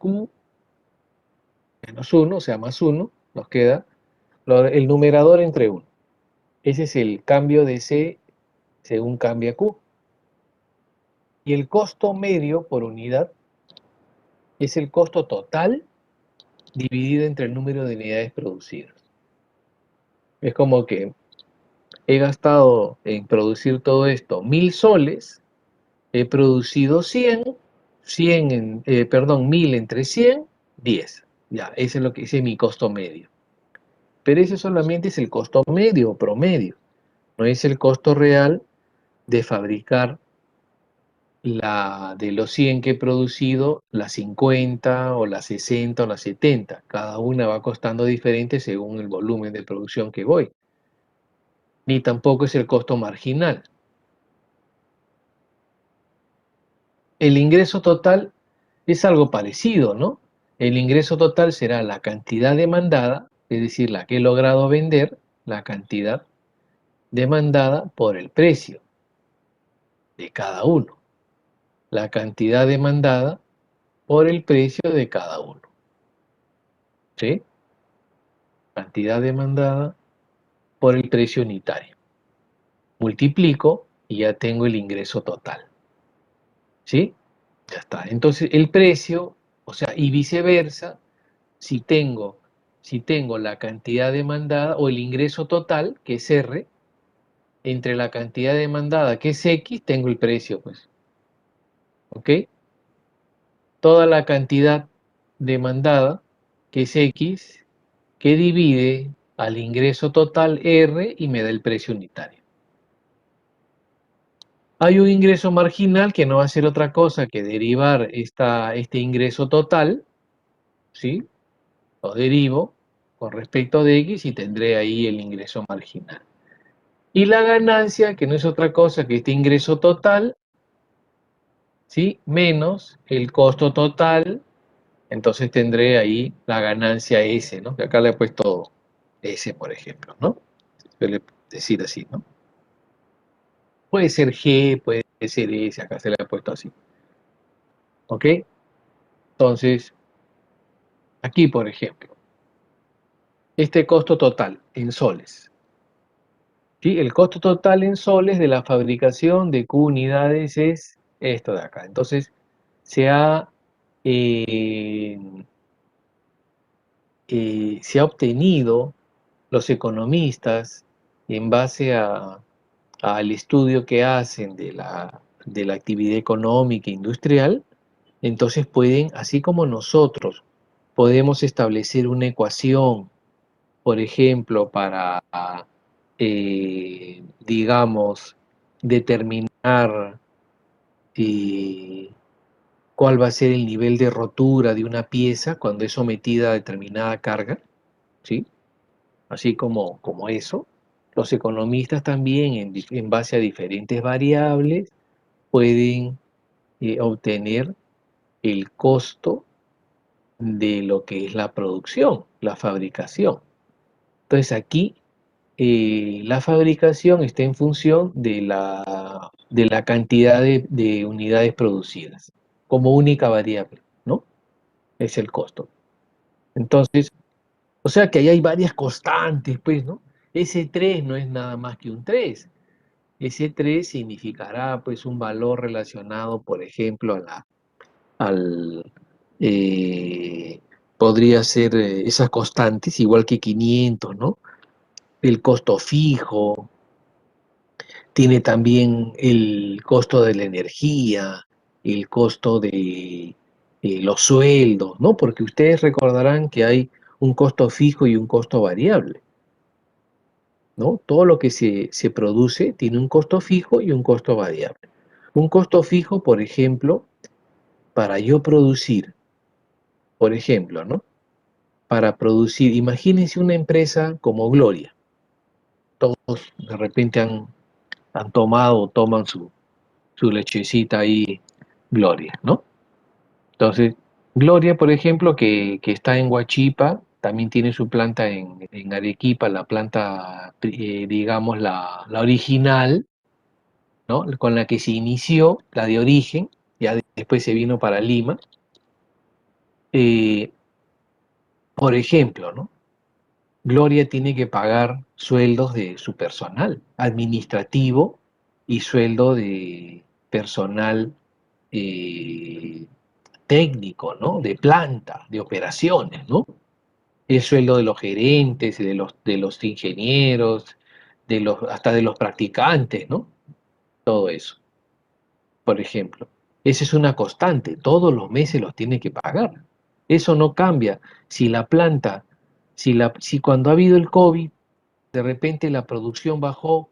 1, o sea, más 1, nos queda el numerador entre 1. Ese es el cambio de C según cambia Q. Y el costo medio por unidad es el costo total dividido entre el número de unidades producidas. Es como que he gastado en producir todo esto 1000 soles, he producido 1000 entre 100, 10. Ya, ese es mi costo medio. Pero ese solamente es el costo medio o promedio, no es el costo real de fabricar de los 100 que he producido, las 50 o las 60 o las 70. Cada una va costando diferente según el volumen de producción que voy. Ni tampoco es el costo marginal. El ingreso total es algo parecido, ¿no? El ingreso total será la cantidad demandada, es decir, la que he logrado vender, la cantidad demandada por el precio de cada uno. La cantidad demandada por el precio de cada uno. ¿Sí? Cantidad demandada por el precio unitario. Multiplico y ya tengo el ingreso total. ¿Sí? Ya está. Entonces, el precio, o sea, y viceversa, si tengo, si tengo la cantidad demandada o el ingreso total, que es R, entre la cantidad demandada, que es X, tengo el precio, pues. ¿Ok? Toda la cantidad demandada, que es X, que divide al ingreso total R y me da el precio unitario. Hay un ingreso marginal que no va a ser otra cosa que derivar este ingreso total, ¿sí? Lo derivo con respecto de X y tendré ahí el ingreso marginal. Y la ganancia, que no es otra cosa que este ingreso total, ¿sí? Menos el costo total, entonces tendré ahí la ganancia S, ¿no? Que acá le he puesto S, por ejemplo, ¿no? Suele decir así, ¿no? Puede ser G, puede ser S, acá se le ha puesto así. ¿Ok? Entonces, aquí, por ejemplo, este costo total en soles. ¿Sí? El costo total en soles de la fabricación de Q unidades es esto de acá. Entonces, eh, se ha obtenido los economistas en base al estudio que hacen de la actividad económica e industrial, entonces pueden, así como nosotros, podemos establecer una ecuación, por ejemplo, para, digamos, determinar eh, cuál va a ser el nivel de rotura de una pieza cuando es sometida a determinada carga, ¿sí? Así como eso. Los economistas también, en base a diferentes variables, pueden obtener el costo de lo que es la producción, la fabricación. Entonces aquí la fabricación está en función de la cantidad de unidades producidas, como única variable, ¿no? Es el costo. Entonces, o sea que ahí hay varias constantes, pues, ¿no? Ese 3 no es nada más que un 3. Ese 3 significará, pues, un valor relacionado, por ejemplo, al, eh, podría ser esas constantes, igual que 500, ¿no? El costo fijo, tiene también el costo de la energía, el costo de los sueldos, ¿no? Porque ustedes recordarán que hay un costo fijo y un costo variable, ¿no? Todo lo que se produce tiene un costo fijo y un costo variable. Un costo fijo, por ejemplo, para yo producir, por ejemplo, ¿no? Para producir, imagínense una empresa como Gloria. Todos de repente han tomado o toman su lechecita ahí, Gloria, ¿no? Entonces, Gloria, por ejemplo, que está en Huachipa, también tiene su planta en Arequipa, la planta, digamos, la original, ¿no? Con la que se inició, la de origen, ya después se vino para Lima. Eh, por ejemplo, ¿no? Gloria tiene que pagar sueldos de su personal administrativo y sueldo de personal eh, técnico, ¿no? De planta, de operaciones, ¿no? El sueldo de los gerentes, de los ingenieros, hasta de los practicantes, ¿no? Todo eso, por ejemplo. Esa es una constante, todos los meses los tiene que pagar. Eso no cambia. Si la planta, si cuando ha habido el COVID, de repente la producción bajó,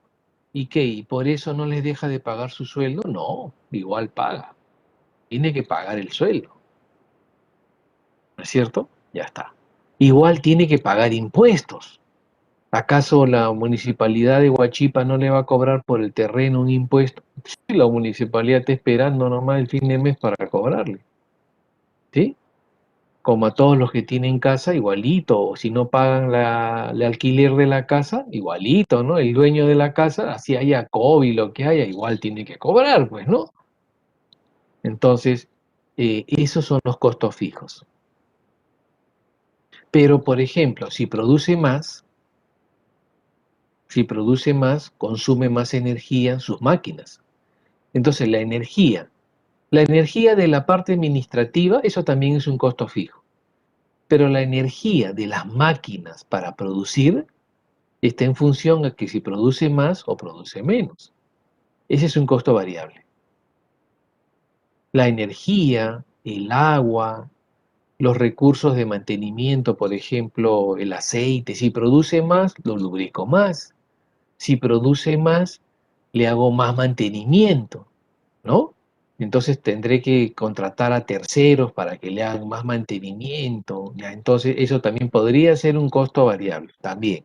¿y qué? ¿Y por eso no les deja de pagar su sueldo? No, igual paga. Tiene que pagar el sueldo, ¿no es cierto? Ya está. Igual tiene que pagar impuestos. ¿Acaso la municipalidad de Huachipa no le va a cobrar por el terreno un impuesto? Sí, la municipalidad está esperando nomás el fin de mes para cobrarle, ¿sí? Como a todos los que tienen casa, igualito, o si no pagan el alquiler de la casa, igualito, ¿no? El dueño de la casa, así haya COVID, lo que haya, igual tiene que cobrar, pues, ¿no? Entonces, esos son los costos fijos. Pero, por ejemplo, si produce más, consume más energía en sus máquinas. Entonces, la energía de la parte administrativa, eso también es un costo fijo. Pero la energía de las máquinas para producir está en función a que si produce más o produce menos. Ese es un costo variable. La energía, el agua, los recursos de mantenimiento, por ejemplo, el aceite, si produce más, lo lubrico más. Si produce más, le hago más mantenimiento, ¿no? Entonces tendré que contratar a terceros para que le hagan más mantenimiento, ya. Entonces eso también podría ser un costo variable, también,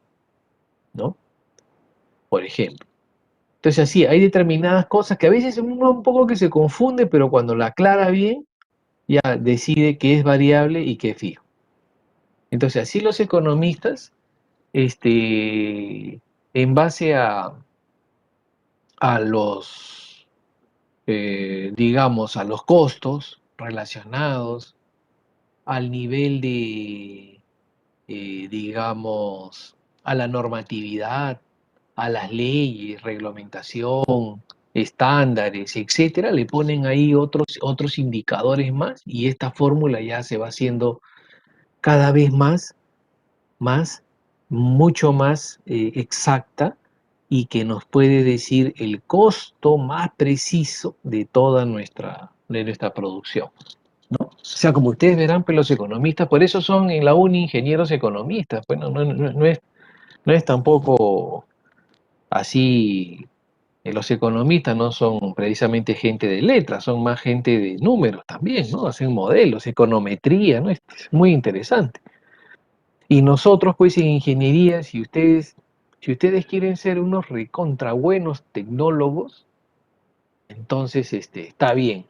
¿no? Por ejemplo. Entonces así, hay determinadas cosas que a veces uno un poco que se confunde, pero cuando la aclara bien, ya decide qué es variable y qué es fijo. Entonces así los economistas, en base a los, digamos, a los costos relacionados al nivel de, digamos, a la normatividad, a las leyes, reglamentación, estándares, etcétera, le ponen ahí otros indicadores más y esta fórmula ya se va haciendo cada vez más, mucho más exacta y que nos puede decir el costo más preciso de nuestra producción, ¿no? O sea, como ustedes verán, pues los economistas, por eso son en la uni ingenieros economistas, bueno, no es tampoco así, los economistas no son precisamente gente de letras, son más gente de números también, ¿no? Hacen modelos, econometría, ¿no? Es muy interesante. Y nosotros, pues, en ingeniería, si ustedes quieren ser unos recontra buenos tecnólogos, entonces está bien.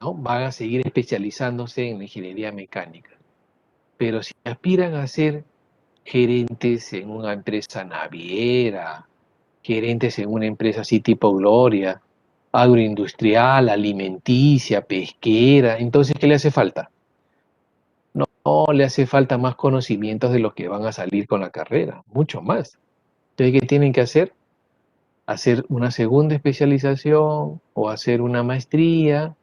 ¿no? Van a seguir especializándose en la ingeniería mecánica. Pero si aspiran a ser gerentes en una empresa naviera, gerentes en una empresa así tipo Gloria, agroindustrial, alimenticia, pesquera, entonces, ¿qué le hace falta? No, le hace falta más conocimientos de los que van a salir con la carrera, mucho más. Entonces, ¿qué tienen que hacer? Hacer una segunda especialización o hacer una maestría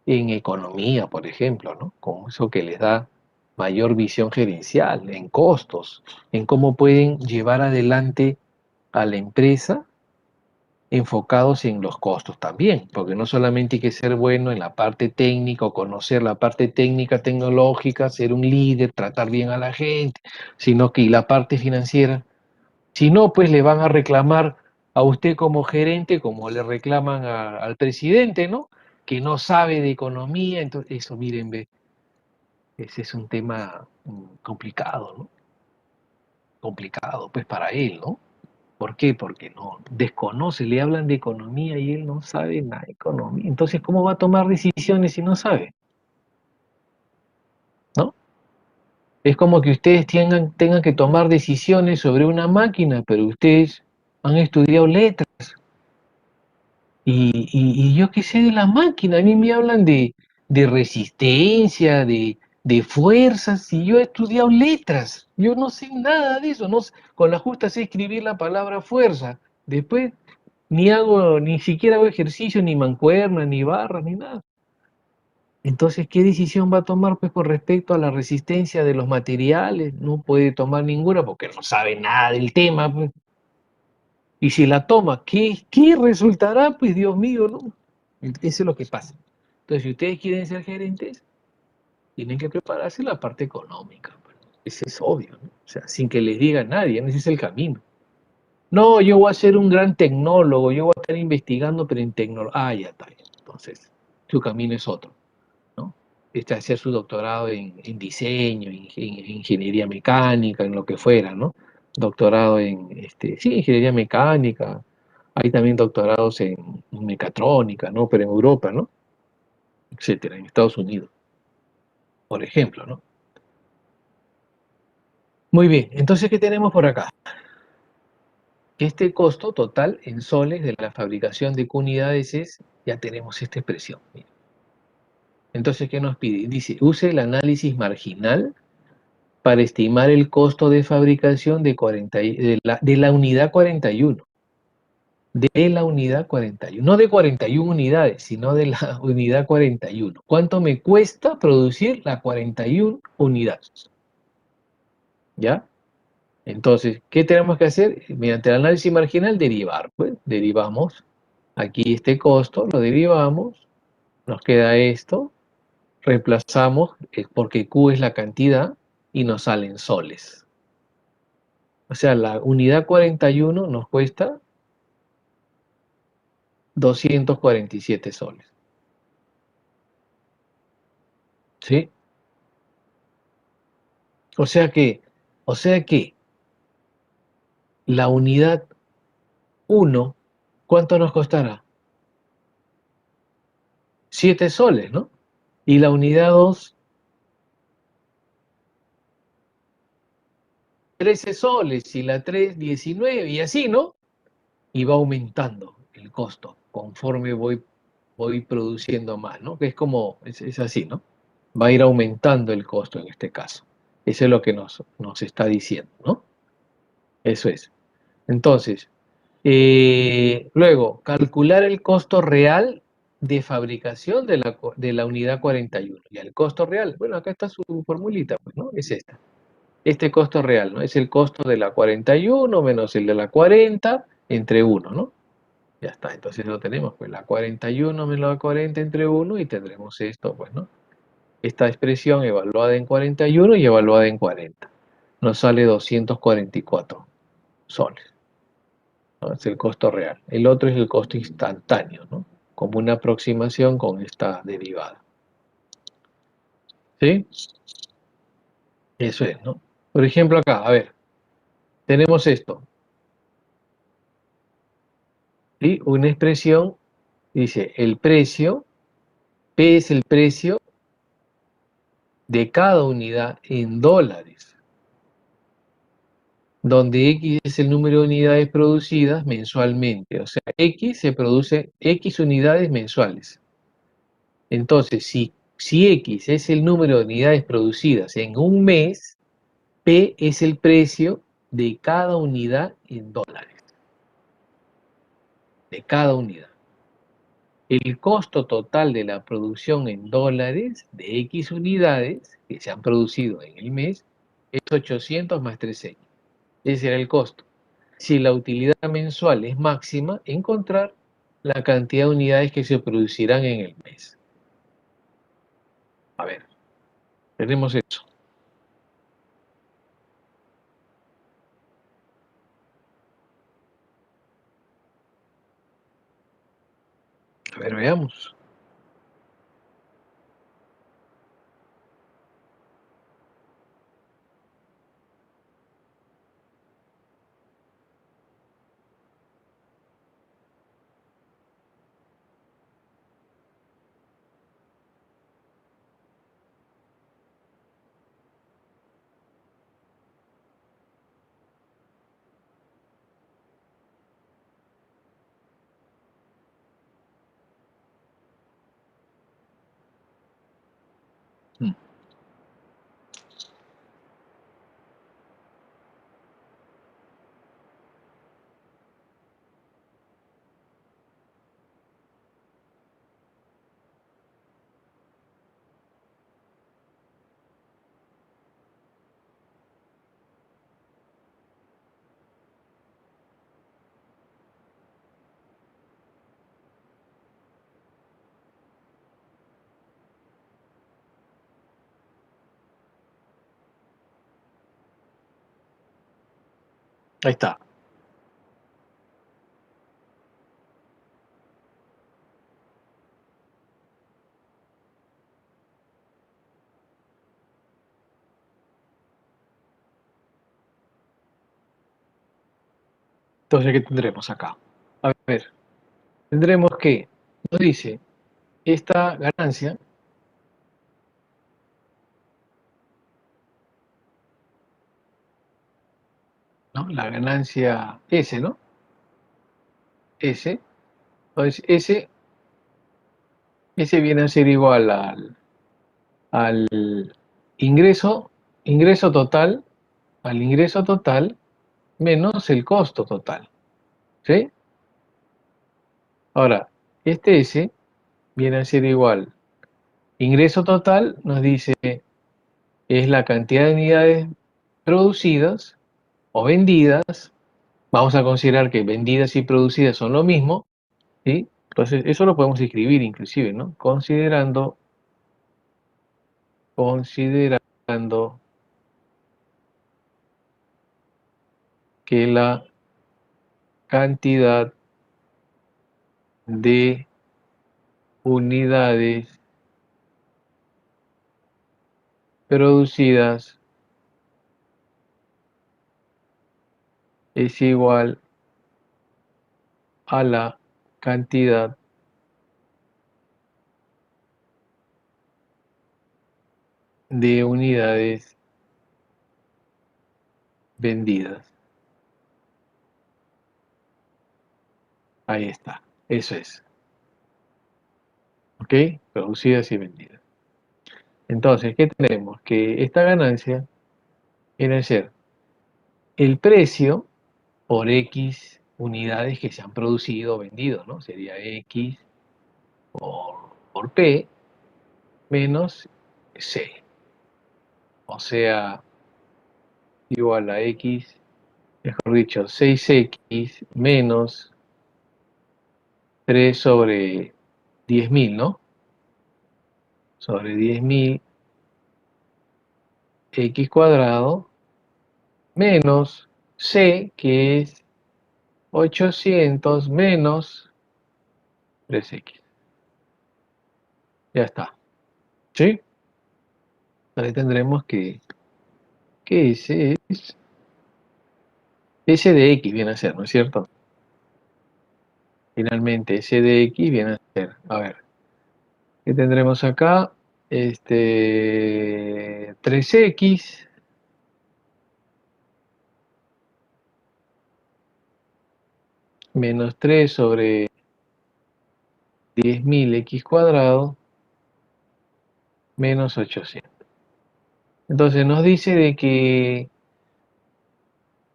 en economía, por ejemplo, ¿no? Con eso que les da mayor visión gerencial, en costos, en cómo pueden llevar adelante a la empresa enfocados en los costos también, porque no solamente hay que ser bueno en la parte técnica o conocer la parte técnica tecnológica, ser un líder, tratar bien a la gente, sino que y la parte financiera. Si no, pues le van a reclamar a usted como gerente, como le reclaman al presidente, ¿no? Que no sabe de economía, entonces eso, miren, ve, ese es un tema complicado, ¿no? Complicado, pues para él, ¿no? ¿Por qué? Porque no desconoce, le hablan de economía y él no sabe nada de economía. Entonces, ¿cómo va a tomar decisiones si no sabe? ¿No? Es como que ustedes tengan que tomar decisiones sobre una máquina, pero ustedes han estudiado letras. Y yo qué sé de la máquina, a mí me hablan de resistencia, de fuerzas, y yo he estudiado letras. Yo no sé nada de eso. No, con la justa sé escribir la palabra fuerza. Después ni siquiera hago ejercicio, ni mancuerna, ni barras, ni nada. Entonces, ¿qué decisión va a tomar pues con respecto a la resistencia de los materiales? No puede tomar ninguna porque no sabe nada del tema, pues. Y si la toma, ¿qué resultará? Pues Dios mío, ¿no? Eso es lo que pasa. Entonces, si ustedes quieren ser gerentes, tienen que prepararse la parte económica, pues. Eso es obvio, ¿no? O sea, sin que les diga a nadie, ese es el camino. No, yo voy a ser un gran tecnólogo, yo voy a estar investigando, pero en tecnología. Ah, ya está. Entonces, su camino es otro, ¿no? Hacer su doctorado en diseño, en ingeniería mecánica, en lo que fuera, ¿no? Doctorado en, sí, ingeniería mecánica. Hay también doctorados en mecatrónica, ¿no? Pero en Europa, ¿no? Etcétera, en Estados Unidos, por ejemplo, ¿no? Muy bien, entonces, ¿qué tenemos por acá? Que este costo total en soles de la fabricación de Q unidades es, ya tenemos esta expresión. Mira. Entonces, ¿qué nos pide? Dice, use el análisis marginal para estimar el costo de fabricación de la unidad 41. De la unidad 41. No de 41 unidades, sino de la unidad 41. ¿Cuánto me cuesta producir la 41 unidades? ¿Ya? Entonces, ¿qué tenemos que hacer? Mediante el análisis marginal, derivar. Pues derivamos aquí este costo, lo derivamos, nos queda esto, reemplazamos, porque Q es la cantidad, y nos salen soles. O sea, la unidad 41 nos cuesta 247 soles. ¿Sí? O sea que, o sea que la unidad 1, ¿cuánto nos costará? 7 soles, ¿no? Y la unidad 2, 13 soles, y la 3, 19, y así, ¿no? Y va aumentando el costo conforme voy produciendo más, ¿no? Que es como, es así, ¿no? Va a ir aumentando el costo en este caso. Eso es lo que nos está diciendo, ¿no? Eso es. Entonces, luego, calcular el costo real de fabricación de la unidad 41. Y el costo real, bueno, acá está su formulita, pues, ¿no? Es esta. Este costo real, ¿no? Es el costo de la 41 menos el de la 40 entre 1, ¿no? Ya está, entonces lo tenemos, pues la 41 menos la 40 entre 1 y tendremos esto, pues, ¿no? Esta expresión evaluada en 41 y evaluada en 40. Nos sale 244 soles, ¿no? Es el costo real. El otro es el costo instantáneo, ¿no? Como una aproximación con esta derivada. ¿Sí? Eso es, ¿no? Por ejemplo, acá, a ver, tenemos esto, ¿sí? Una expresión, dice, el precio P es el precio de cada unidad en dólares, donde X es el número de unidades producidas mensualmente. O sea, X se produce X unidades mensuales. Entonces, si X es el número de unidades producidas en un mes, P es el precio de cada unidad en dólares, de cada unidad. El costo total de la producción en dólares de X unidades que se han producido en el mes es 800 más 3X. Ese era el costo. Si la utilidad mensual es máxima, encontrar la cantidad de unidades que se producirán en el mes. A ver, tenemos eso. A ver, veamos. Mm. Ahí está. Entonces, ¿qué tendremos acá? A ver, tendremos que, nos dice, esta ganancia, ¿no? La ganancia S, ¿no? S. Entonces, S viene a ser igual al ingreso, ingreso total, al ingreso total menos el costo total. ¿Sí? Ahora, este S viene a ser igual. Ingreso total nos dice es la cantidad de unidades producidas o vendidas. Vamos a considerar que vendidas y producidas son lo mismo, ¿sí? Entonces, eso lo podemos escribir inclusive, ¿no? Considerando que la cantidad de unidades producidas es igual a la cantidad de unidades vendidas. Ahí está, eso es. ¿Ok? Producidas y vendidas. Entonces, ¿qué tenemos? Que esta ganancia viene a ser el precio por X unidades que se han producido o vendido, ¿no? Sería X por P menos C. O sea, igual a X, mejor dicho, 6X menos 3 sobre 10.000, ¿no? Sobre 10.000 X cuadrado menos C, que es 800 menos 3X. Ya está. ¿Sí? Ahí tendremos que S es S de X viene a ser, ¿no es cierto? Finalmente, S de X viene a ser, a ver, ¿Qué tendremos acá? 3x menos 3 sobre 10.000 x cuadrado menos 800. Entonces nos dice de que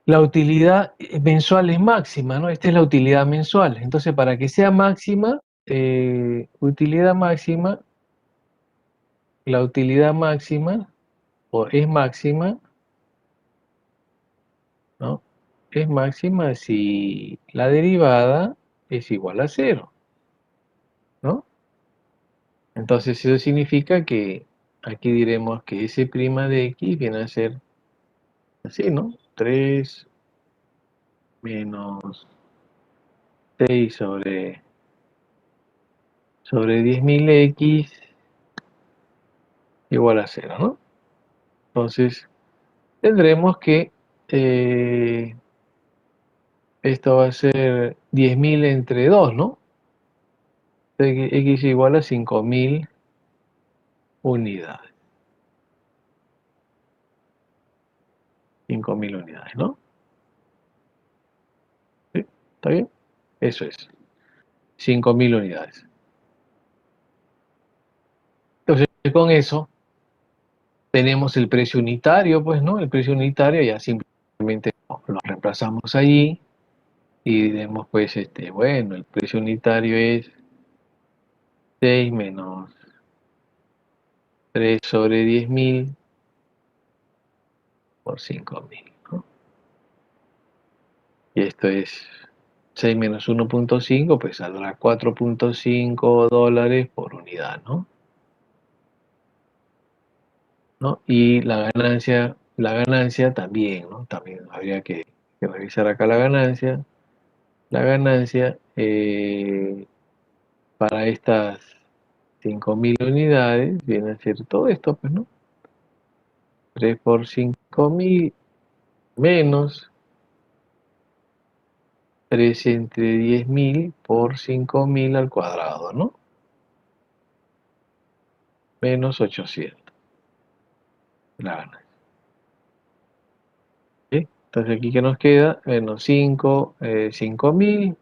la utilidad mensual es máxima, ¿no? Esta es la utilidad mensual. Entonces, para que sea máxima, utilidad máxima, la utilidad máxima, o es máxima, ¿no? Es máxima si la derivada es igual a cero, ¿no? Entonces, eso significa que aquí diremos que S' de X viene a ser así, ¿no? 3 menos 6 sobre 10.000 X igual a cero, ¿no? Entonces, tendremos que esto va a ser 10.000 entre 2, ¿no? X igual a 5.000 unidades. 5.000 unidades, ¿no? ¿Sí? ¿Está bien? Eso es. 5.000 unidades. Entonces, con eso tenemos el precio unitario, pues, ¿no? El precio unitario ya simplemente lo reemplazamos allí y diremos, pues, bueno, el precio unitario es 6 menos 3 sobre 10.000 por 5.000, ¿no? Y esto es 6 menos 1.5, pues saldrá 4.5 dólares por unidad, ¿no? ¿No? Y la ganancia también, ¿no? También habría que revisar acá la ganancia. La ganancia para estas 5.000 unidades viene a ser todo esto, pues, ¿no? 3 por 5.000 menos 3 entre 10.000 por 5.000 al cuadrado, ¿no? Menos 800. La ganancia. ¿Sí? Entonces aquí que nos queda, menos 5.000,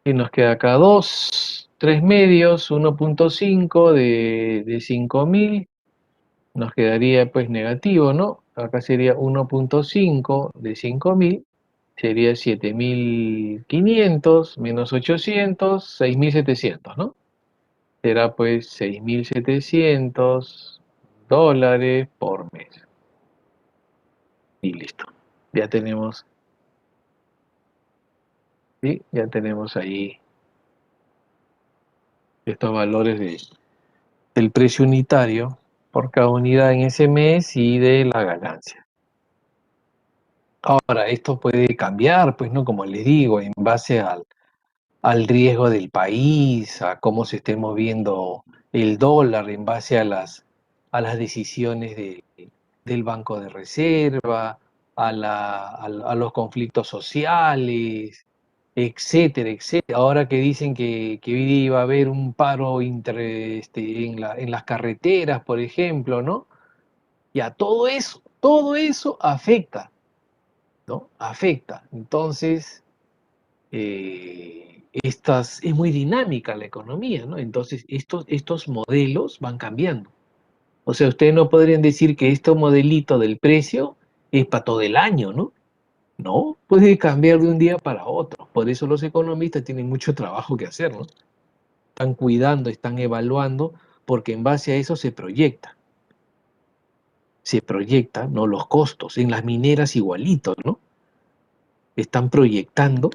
y nos queda acá 2, 3 medios, 1.5 de 5.000, nos quedaría pues negativo, ¿no? Acá sería 1.5 de 5.000, sería 7.500 menos 800, 6.700, ¿no? Será pues 6.700 dólares por mes. Y listo. Ya tenemos, ¿sí? Ya tenemos ahí estos valores del precio unitario por cada unidad en ese mes y de la ganancia. Ahora, esto puede cambiar, pues, ¿no? Como les digo, en base al riesgo del país, a cómo se esté moviendo el dólar, en base a las decisiones del Banco de Reserva, a los conflictos sociales, etcétera, etcétera. Ahora que dicen que hoy día iba a haber un paro en las carreteras, por ejemplo, ¿no? Ya todo eso afecta, ¿no? Afecta. Entonces, es muy dinámica la economía, ¿no? Entonces, estos modelos van cambiando. O sea, ustedes no podrían decir que este modelito del precio es para todo el año, ¿no? No, puede cambiar de un día para otro. Por eso los economistas tienen mucho trabajo que hacer, ¿no? Están cuidando, están evaluando, porque en base a eso se proyectan, ¿no? Los costos. En las mineras igualitos, ¿no? Están proyectando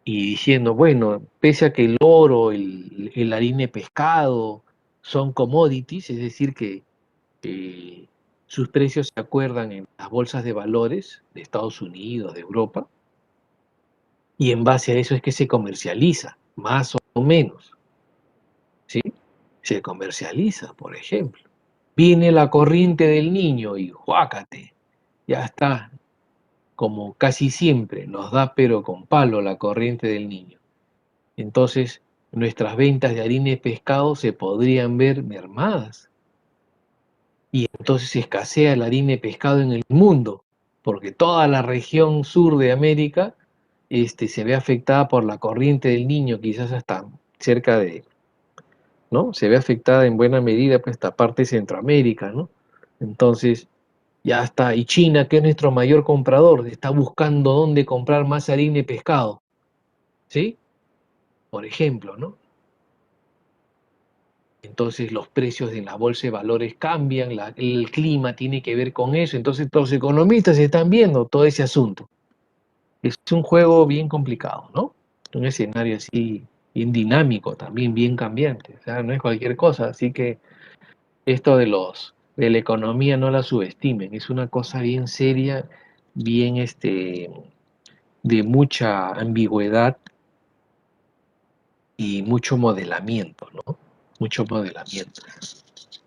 y diciendo, bueno, pese a que el oro, el harina de pescado son commodities, es decir, que sus precios se acuerdan en las bolsas de valores de Estados Unidos, de Europa, y en base a eso es que se comercializa, más o menos, ¿sí? Se comercializa, por ejemplo. Viene la corriente del Niño y ¡juácate! Ya está, como casi siempre, nos da pero con palo la corriente del Niño. Entonces, nuestras ventas de harina y pescado se podrían ver mermadas. Y entonces escasea la harina y pescado en el mundo, porque toda la región sur de América se ve afectada por la corriente del Niño, quizás hasta cerca de, ¿no? Se ve afectada en buena medida pues esta parte de Centroamérica, ¿no? Entonces, ya está, y China, que es nuestro mayor comprador, está buscando dónde comprar más harina y pescado, ¿sí? Por ejemplo, ¿no? Entonces los precios de la bolsa de valores cambian, el clima tiene que ver con eso, entonces los economistas están viendo todo ese asunto. Es un juego bien complicado, ¿no? Un escenario así bien dinámico, también bien cambiante, o sea, no es cualquier cosa, así que esto de la economía no la subestimen, es una cosa bien seria, bien de mucha ambigüedad y mucho modelamiento, ¿no? Mucho modelamiento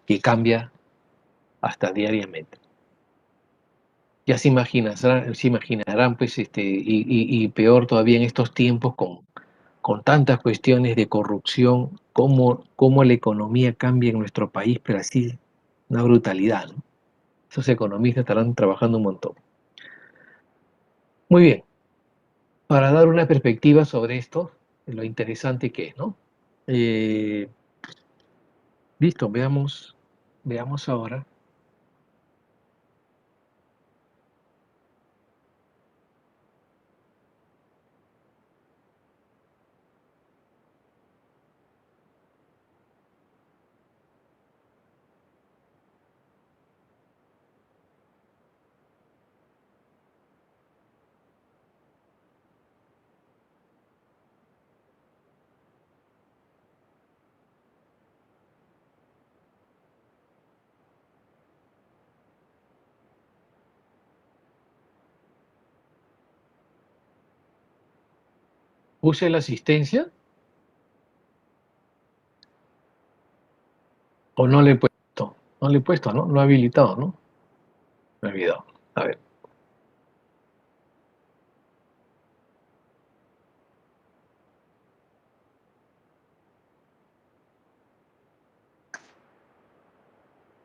que cambia hasta diariamente. Ya se imaginarán pues, y peor todavía en estos tiempos con tantas cuestiones de corrupción, cómo la economía cambia en nuestro país, pero así, una brutalidad, ¿no? Esos economistas estarán trabajando un montón. Muy bien, para dar una perspectiva sobre esto, de lo interesante que es, ¿no? Eh, Listo, veamos ahora. Puse la asistencia o no le he puesto. No le he puesto, ¿no? Lo he habilitado, ¿no? Me he olvidado. A ver,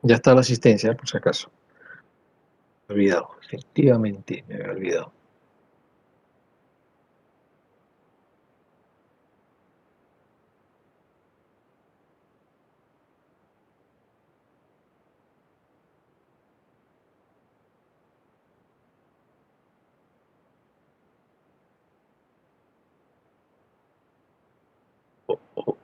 ya está la asistencia, por si acaso. Me he olvidado, efectivamente, me había olvidado. Oh, oh.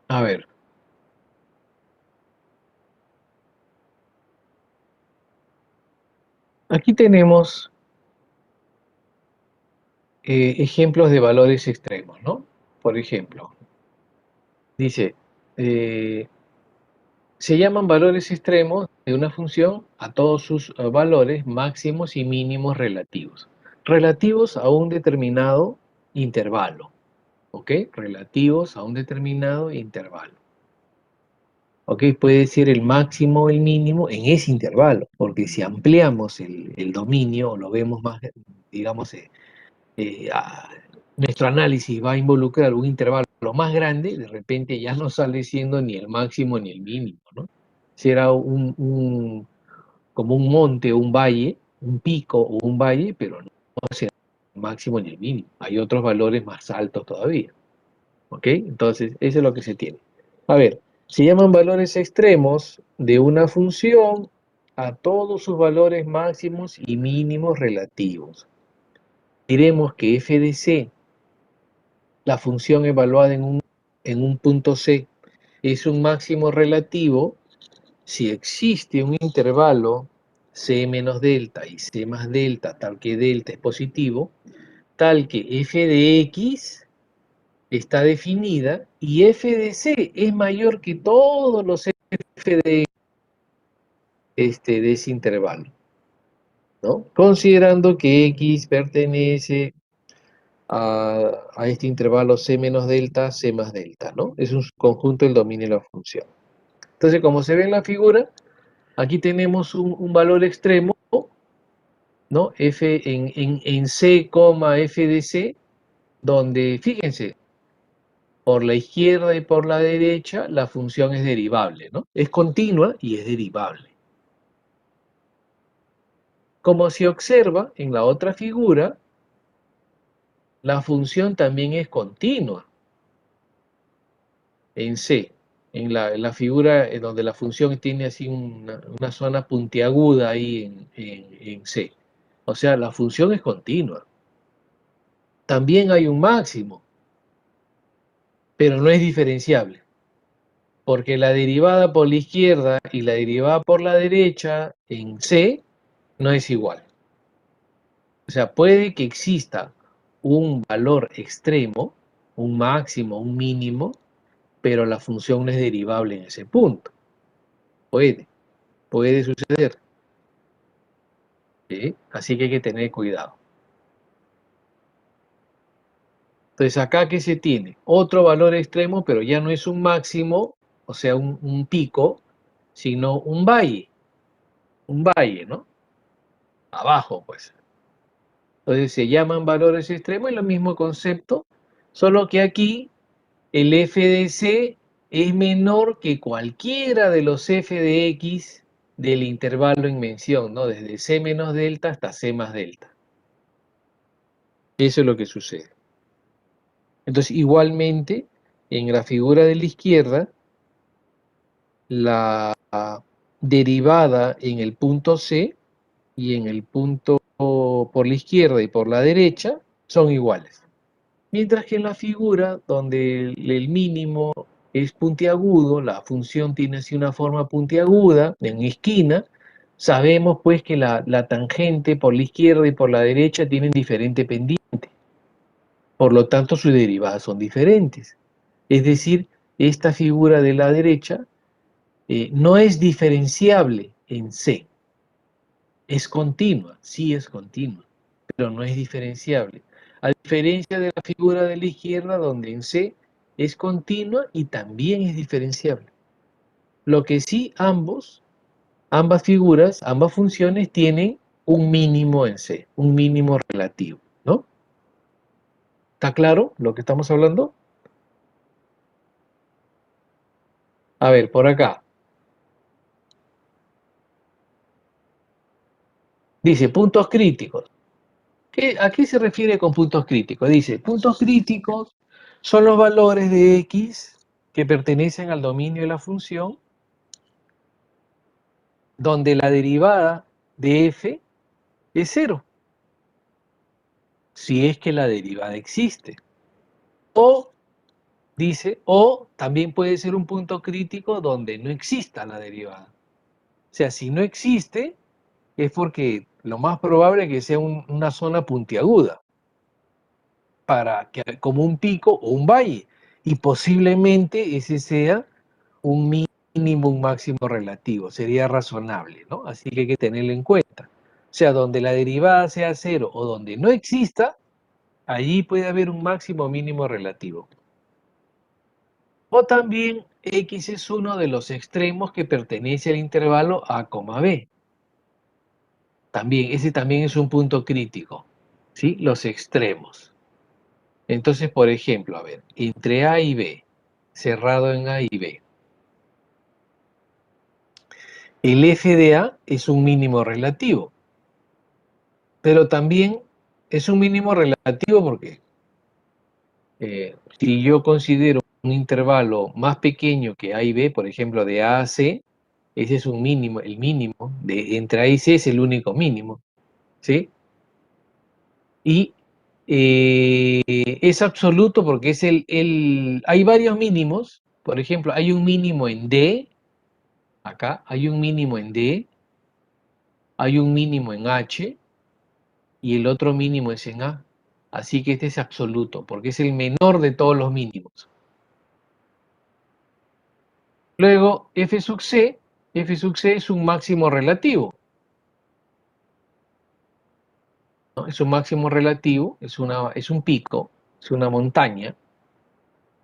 A ver, aquí tenemos ejemplos de valores extremos, ¿no? Por ejemplo, dice, eh, se llaman valores extremos de una función a todos sus valores máximos y mínimos relativos. Relativos a un determinado intervalo, ¿ok? Relativos a un determinado intervalo. ¿Ok? Puede ser el máximo o el mínimo en ese intervalo, porque si ampliamos el dominio o lo vemos más, digamos, eh, a- nuestro análisis va a involucrar un intervalo más grande, de repente ya no sale siendo ni el máximo ni el mínimo, ¿no? Será como un monte o un valle, un pico o un valle, pero no será el máximo ni el mínimo. Hay otros valores más altos todavía, ¿ok? Entonces, eso es lo que se tiene. A ver, se llaman valores extremos de una función a todos sus valores máximos y mínimos relativos. Diremos que f de c, la función evaluada en un punto C, es un máximo relativo si existe un intervalo C menos delta y C más delta, tal que delta es positivo, tal que f de x está definida y f de c es mayor que todos los f de ese intervalo, ¿no? Considerando que x pertenece a este intervalo c menos delta, c más delta, ¿no? Es un conjunto del dominio de la función. Entonces, como se ve en la figura, aquí tenemos un valor extremo, ¿no? F en C, f de C, donde, fíjense, por la izquierda y por la derecha, la función es derivable, ¿no? Es continua y es derivable. Como se observa en la otra figura, la función también es continua en C. En la figura en donde la función tiene así una zona puntiaguda ahí en C. O sea, la función es continua. También hay un máximo, pero no es diferenciable, porque la derivada por la izquierda y la derivada por la derecha en C no es igual. O sea, puede que exista un valor extremo, un máximo, un mínimo, pero la función no es derivable en ese punto. Puede suceder, ¿sí? Así que hay que tener cuidado. Entonces, acá, ¿qué se tiene? Otro valor extremo, pero ya no es un máximo, o sea, un pico, sino un valle, ¿no? Abajo, pues. Entonces se llaman valores extremos, es lo mismo concepto, solo que aquí el f de c es menor que cualquiera de los f de x del intervalo en mención, ¿no? Desde c menos delta hasta c más delta. Eso es lo que sucede. Entonces, igualmente, en la figura de la izquierda, la derivada en el punto C y en el punto por la izquierda y por la derecha son iguales. Mientras que en la figura, donde el mínimo es puntiagudo, la función tiene así una forma puntiaguda, en esquina, sabemos pues que la tangente por la izquierda y por la derecha tienen diferente pendiente. Por lo tanto, sus derivadas son diferentes. Es decir, esta figura de la derecha no es diferenciable en C. Es continua, sí es continua, pero no es diferenciable. A diferencia de la figura de la izquierda, donde en C es continua y también es diferenciable. Lo que sí ambas figuras, ambas funciones tienen un mínimo en C, un mínimo relativo, ¿no? ¿Está claro lo que estamos hablando? A ver, por acá. Dice, puntos críticos. ¿A qué se refiere con puntos críticos? Dice, puntos críticos son los valores de X que pertenecen al dominio de la función, donde la derivada de f es cero, si es que la derivada existe. O, dice, o también puede ser un punto crítico donde no exista la derivada. O sea, si no existe, es porque lo más probable es que sea una zona puntiaguda, como un pico o un valle, y posiblemente ese sea un mínimo, un máximo relativo, sería razonable, ¿no? Así que hay que tenerlo en cuenta. O sea, donde la derivada sea cero o donde no exista, allí puede haber un máximo o mínimo relativo. O también X es uno de los extremos que pertenece al intervalo A, B. También, ese también es un punto crítico, ¿sí? Los extremos. Entonces, por ejemplo, a ver, entre A y B, cerrado en A y B, el f de A es un mínimo relativo, pero también es un mínimo relativo porque si yo considero un intervalo más pequeño que A y B, por ejemplo, de A a C, ese es un mínimo, el mínimo, entre A y C es el único mínimo, ¿sí? Y es absoluto porque es hay varios mínimos, por ejemplo, hay un mínimo en D, acá, hay un mínimo en D, hay un mínimo en H, y el otro mínimo es en A. Así que este es absoluto, porque es el menor de todos los mínimos. Luego, f sub c es un máximo relativo, ¿no? Es un máximo relativo, es un pico, es una montaña,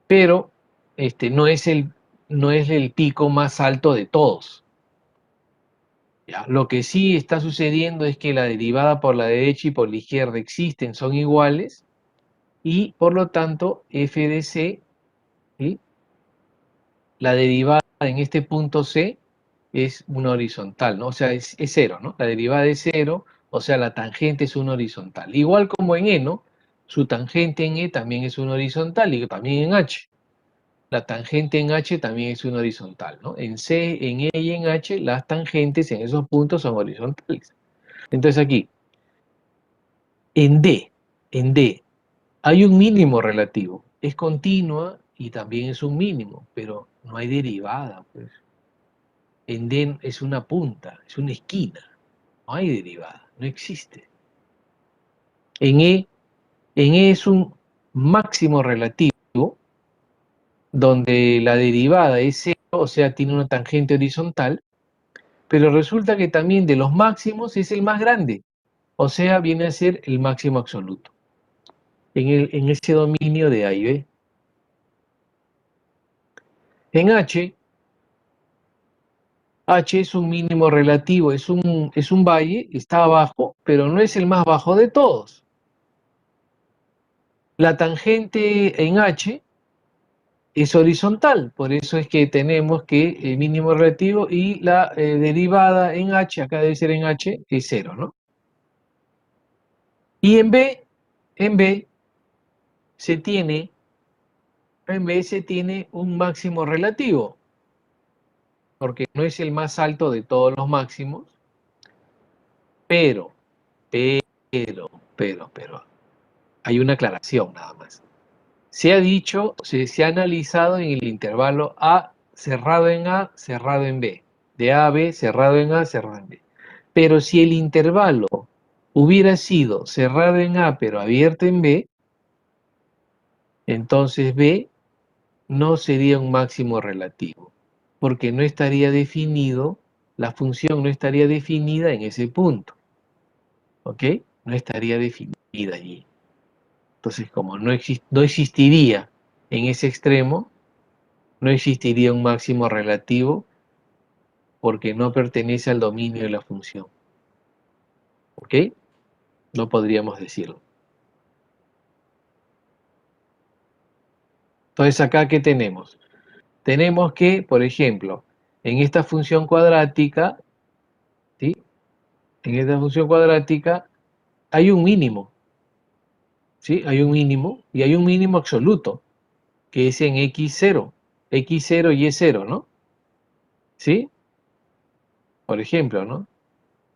pero no es el pico más alto de todos. ¿Ya? Lo que sí está sucediendo es que la derivada por la derecha y por la izquierda existen, son iguales, y por lo tanto f de c, ¿sí? La derivada en este punto C es una horizontal, ¿no? O sea, es cero, ¿no? La derivada es cero, o sea, la tangente es una horizontal. Igual como en E, ¿no? Su tangente en E también es una horizontal y también en H. La tangente en H también es una horizontal, ¿no? En C, en E y en H, las tangentes en esos puntos son horizontales. Entonces aquí, en D, hay un mínimo relativo. Es continua y también es un mínimo, pero no hay derivada, pues. En D es una punta, es una esquina. No hay derivada, no existe. En E es un máximo relativo donde la derivada es cero, o sea, tiene una tangente horizontal, pero resulta que también de los máximos es el más grande, o sea, viene a ser el máximo absoluto en ese dominio de A y B. En H es un mínimo relativo, es un valle, está abajo, pero no es el más bajo de todos. La tangente en H es horizontal, por eso es que tenemos que el mínimo relativo y la derivada en H, acá debe ser en H, es cero, ¿no? Y en B se tiene, un máximo relativo, porque no es el más alto de todos los máximos, pero, pero, hay una aclaración nada más. Se ha dicho, se ha analizado en el intervalo A cerrado en A, cerrado en B. De A a B, cerrado en A, cerrado en B. Pero si el intervalo hubiera sido cerrado en A pero abierto en B, entonces B no sería un máximo relativo, porque no estaría definido, la función no estaría definida en ese punto. ¿Ok? No estaría definida allí. Entonces, como no existiría en ese extremo, no existiría un máximo relativo porque no pertenece al dominio de la función. ¿Ok? No podríamos decirlo. Entonces, acá, ¿qué tenemos? Tenemos que, por ejemplo, en esta función cuadrática, ¿sí? En esta función cuadrática hay un mínimo, ¿sí? Hay un mínimo y hay un mínimo absoluto, que es en x0 y y0, ¿no? ¿Sí? Por ejemplo, ¿no?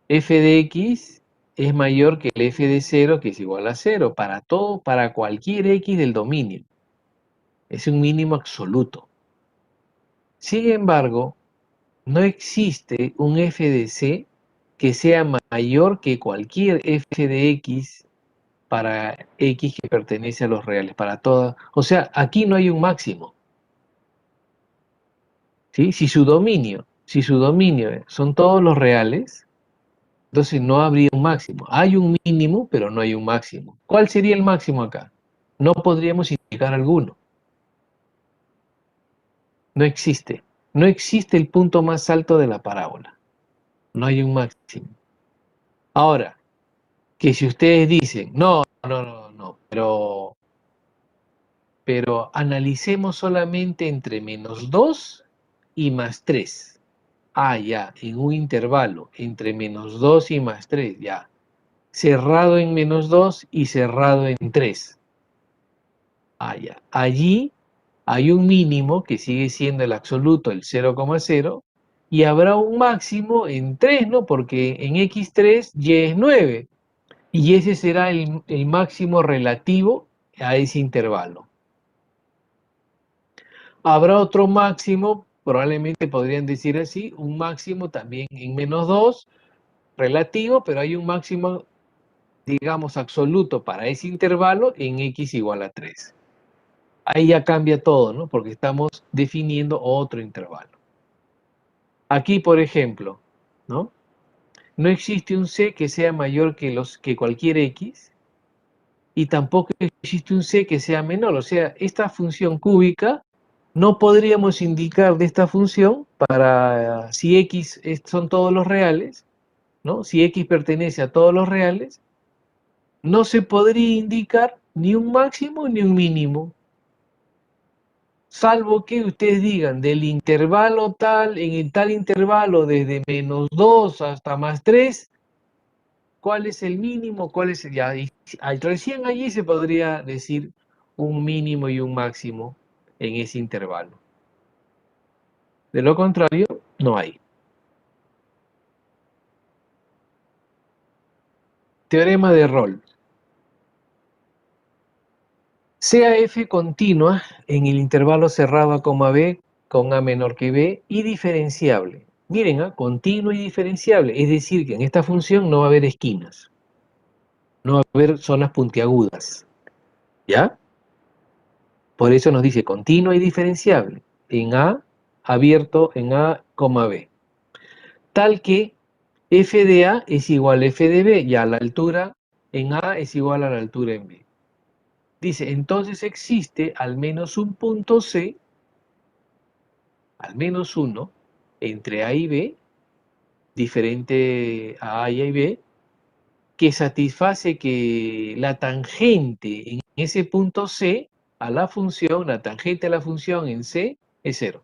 F de x es mayor que el f de 0, que es igual a 0, para todo, para cualquier x del dominio. Es un mínimo absoluto. Sin embargo, no existe un f de c que sea mayor que cualquier f de x para x que pertenece a los reales, para todas. O sea, aquí no hay un máximo. ¿Sí? Si su dominio son todos los reales, entonces no habría un máximo. Hay un mínimo, pero no hay un máximo. ¿Cuál sería el máximo acá? No podríamos indicar alguno. No existe. No existe el punto más alto de la parábola. No hay un máximo. Ahora, que si ustedes dicen, no, pero analicemos solamente entre -2 y +3. Ah, ya, en un intervalo entre -2 y +3, ya. Cerrado en -2 y cerrado en 3. Ah, ya. Allí hay un mínimo que sigue siendo el absoluto, el 0,0, y habrá un máximo en 3, ¿no? Porque en x3 y es 9, y ese será el máximo relativo a ese intervalo. Habrá otro máximo, probablemente podrían decir así, un máximo también en -2, relativo, pero hay un máximo digamos, absoluto para ese intervalo en x igual a 3. Ahí ya cambia todo, ¿no? Porque estamos definiendo otro intervalo. Aquí, por ejemplo, ¿no? No existe un c que sea mayor que cualquier x, y tampoco existe un c que sea menor. O sea, esta función cúbica no podríamos indicar de esta función para si x son todos los reales, ¿no? Si x pertenece a todos los reales, no se podría indicar ni un máximo ni un mínimo, salvo que ustedes digan del intervalo tal, en el tal intervalo desde -2 hasta +3, ¿cuál es el mínimo? ¿Cuál es el...? Ya, recién allí se podría decir un mínimo y un máximo en ese intervalo. De lo contrario, no hay. Teorema de Rolle. Sea f continua en el intervalo cerrado a, b con a menor que b y diferenciable. Miren, continua y diferenciable, es decir, que en esta función no va a haber esquinas, no va a haber zonas puntiagudas, ¿ya? Por eso nos dice continua y diferenciable en a abierto en a, b. Tal que f de a es igual a f de b, y a la altura en a es igual a la altura en b. Dice, entonces existe al menos un punto C, al menos uno, entre A y B, diferente a y B, que satisface que la tangente en ese punto C a la función, la tangente a la función en C es 0.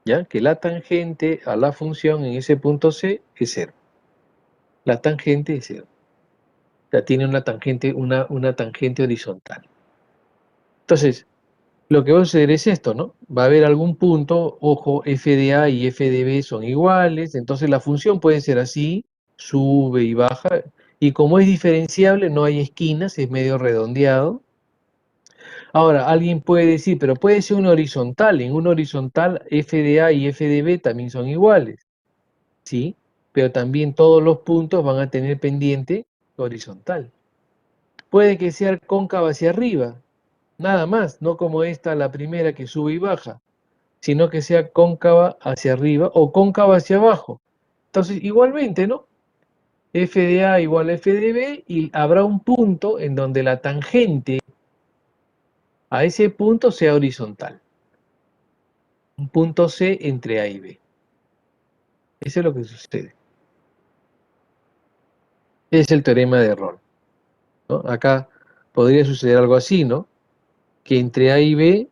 ¿Ya? Que la tangente a la función en ese punto C es 0. La tangente es 0. Ya tiene una tangente horizontal. Entonces, lo que va a suceder es esto, ¿no? Va a haber algún punto, ojo, f de a y f de b son iguales, entonces la función puede ser así, sube y baja, y como es diferenciable, no hay esquinas, es medio redondeado. Ahora, alguien puede decir, pero puede ser una horizontal, en una horizontal f de a y f de b también son iguales, ¿sí? Pero también todos los puntos van a tener pendiente horizontal. Puede que sea cóncava hacia arriba, nada más, no como esta, la primera que sube y baja, sino que sea cóncava hacia arriba o cóncava hacia abajo. Entonces, igualmente, ¿no? F de A igual a F de B, y habrá un punto en donde la tangente a ese punto sea horizontal. Un punto C entre A y B. Eso es lo que sucede. Es el teorema de Rolle, ¿no? Acá podría suceder algo así, ¿no? Que entre A y B,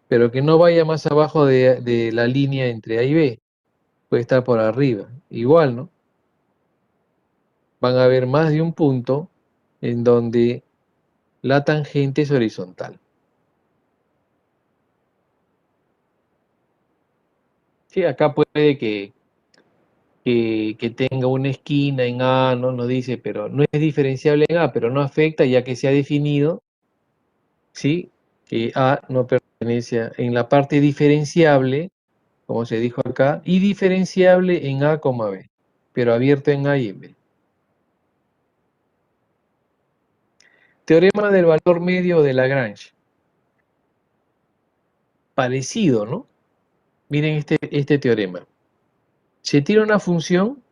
pero que no vaya más abajo de la línea entre A y B. Puede estar por arriba. Igual, ¿no? Van a haber más de un punto en donde la tangente es horizontal. Sí, acá puede que tenga una esquina en A, ¿no? Nos dice, pero no es diferenciable en A, pero no afecta ya que se ha definido, ¿sí? Que A no pertenece en la parte diferenciable, como se dijo acá, y diferenciable en A, B, pero abierto en A y en B. Teorema del valor medio de Lagrange. Parecido, ¿no? Miren este teorema. Se tira una función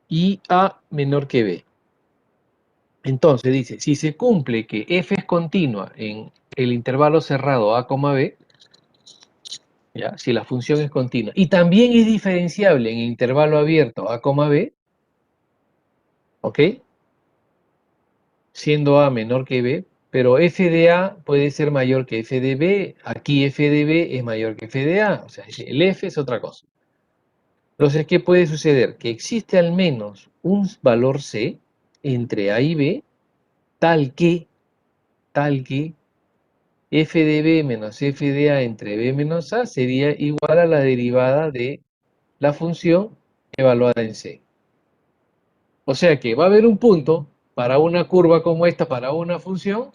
y A menor que B. Entonces dice, si se cumple que f es continua en el intervalo cerrado a, b, ¿ya? Si la función es continua, y también es diferenciable en el intervalo abierto a, b, ¿ok? Siendo a menor que b, pero f de a puede ser mayor que f de b, aquí f de b es mayor que f de a, o sea, el f es otra cosa. Entonces, ¿qué puede suceder? Que existe al menos un valor c entre a y b, tal que f de b menos f de a entre b menos a sería igual a la derivada de la función evaluada en c. O sea que va a haber un punto para una curva como esta, para una función,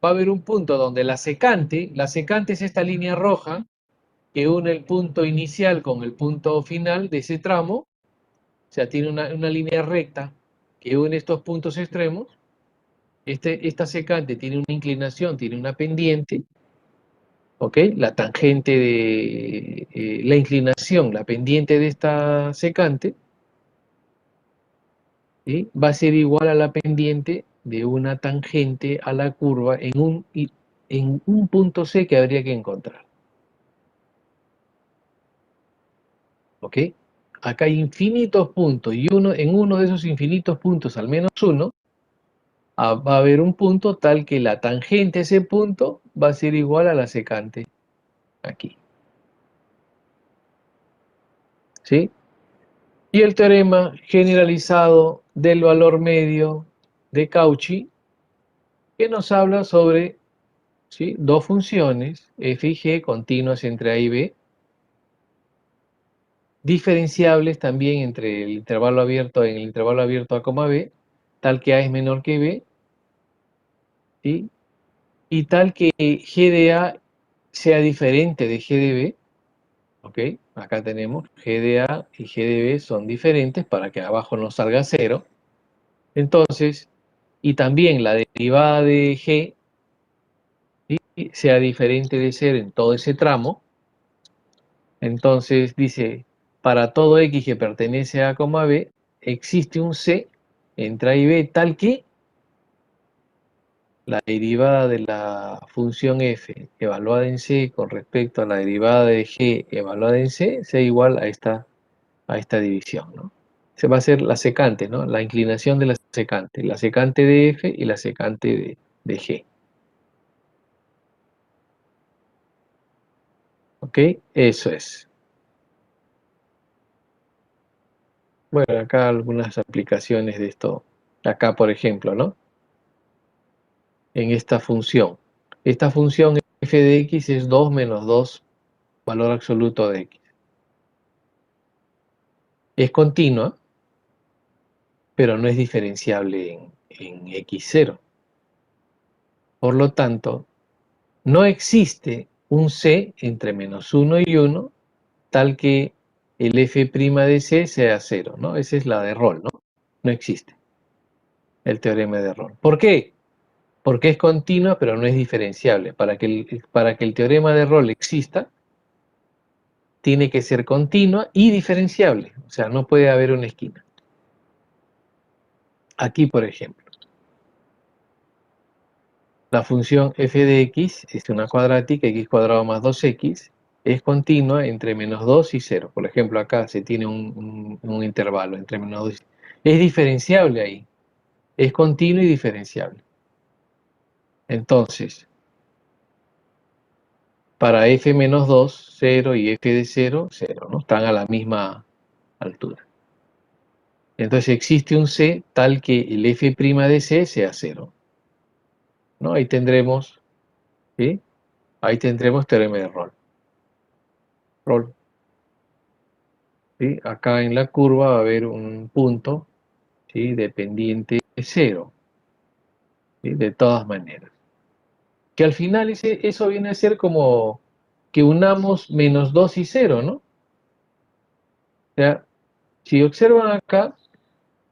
va a haber un punto donde la secante es esta línea roja que une el punto inicial con el punto final de ese tramo, O sea, tiene una línea recta que une estos puntos extremos. Esta secante tiene una inclinación, tiene una pendiente, ¿ok? La tangente de la inclinación, la pendiente de esta secante, ¿sí? Va a ser igual a la pendiente de una tangente a la curva en un punto C que habría que encontrar. ¿Ok? Acá hay infinitos puntos y en uno de esos infinitos puntos, al menos uno, va a haber un punto tal que la tangente a ese punto va a ser igual a la secante aquí. ¿Sí? Y el teorema generalizado del valor medio de Cauchy, que nos habla sobre, ¿sí?, dos funciones, f y g, continuas entre a y b, diferenciables también entre el intervalo abierto en el intervalo abierto a, b, tal que a es menor que b, ¿sí?, y tal que g de a sea diferente de g de b. ¿Ok? Acá tenemos g de a y g de b son diferentes para que abajo no salga cero. Entonces, y también la derivada de g, ¿sí?, sea diferente de cero en todo ese tramo. Entonces dice, para todo x que pertenece a A, b, existe un c entre a y b tal que la derivada de la función f evaluada en c con respecto a la derivada de g evaluada en c sea igual a esta división, ¿no? Se va a ser la secante, ¿no? La inclinación de la secante de f y la secante de g. ¿Ok? Eso es. Bueno, acá algunas aplicaciones de esto. Acá, por ejemplo, ¿no? En esta función. Esta función f de x es 2 menos 2 valor absoluto de x. Es continua, pero no es diferenciable en x0. Por lo tanto, no existe un c entre menos 1 y 1 tal que el f' de c sea 0, ¿no? Esa es la de Rolle, ¿no? No existe el teorema de Rolle. ¿Por qué? Porque es continua, pero no es diferenciable. Para que el teorema de Rolle exista, tiene que ser continua y diferenciable. O sea, no puede haber una esquina. Aquí, por ejemplo, la función f de x es una cuadrática, x cuadrado más 2x, es continua entre menos 2 y 0. Por ejemplo, acá se tiene un intervalo entre menos 2 y 0. Es diferenciable ahí. Es continua y diferenciable. Entonces, para f menos 2, 0 y f de 0, 0, ¿no? Están a la misma altura. Entonces existe un c tal que el f' de c sea 0, ¿no? Ahí tendremos, ¿sí? Ahí tendremos teorema de Rolle. ¿Sí? Acá en la curva va a haber un punto, ¿sí?, dependiente de 0, ¿sí?, de todas maneras. Que al final eso viene a ser como que unamos menos 2 y 0, ¿no? O sea, si observan acá,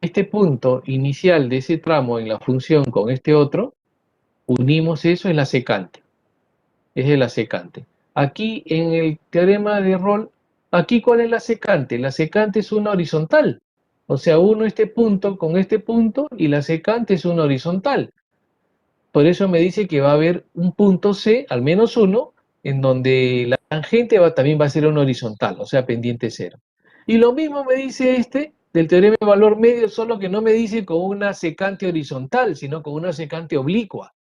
este punto inicial de ese tramo en la función con este otro, unimos eso en la secante. Es de la secante. Aquí en el teorema de Rolle, aquí ¿cuál es la secante? La secante es una horizontal. O sea, uno este punto con este punto y la secante es una horizontal. Por eso me dice que va a haber un punto C, al menos uno, en donde la tangente también va a ser una horizontal, o sea, pendiente cero. Y lo mismo me dice este del teorema de valor medio, solo que no me dice con una secante horizontal, sino con una secante oblicua.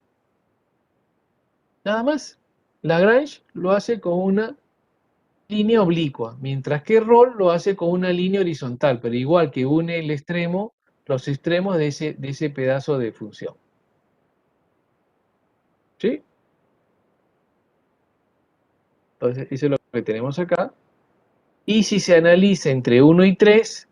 Nada más. Lagrange lo hace con una línea oblicua, mientras que Rolle lo hace con una línea horizontal, pero igual que une los extremos de ese pedazo de función. ¿Sí? Entonces, eso es lo que tenemos acá. Y si se analiza entre 1 y 3,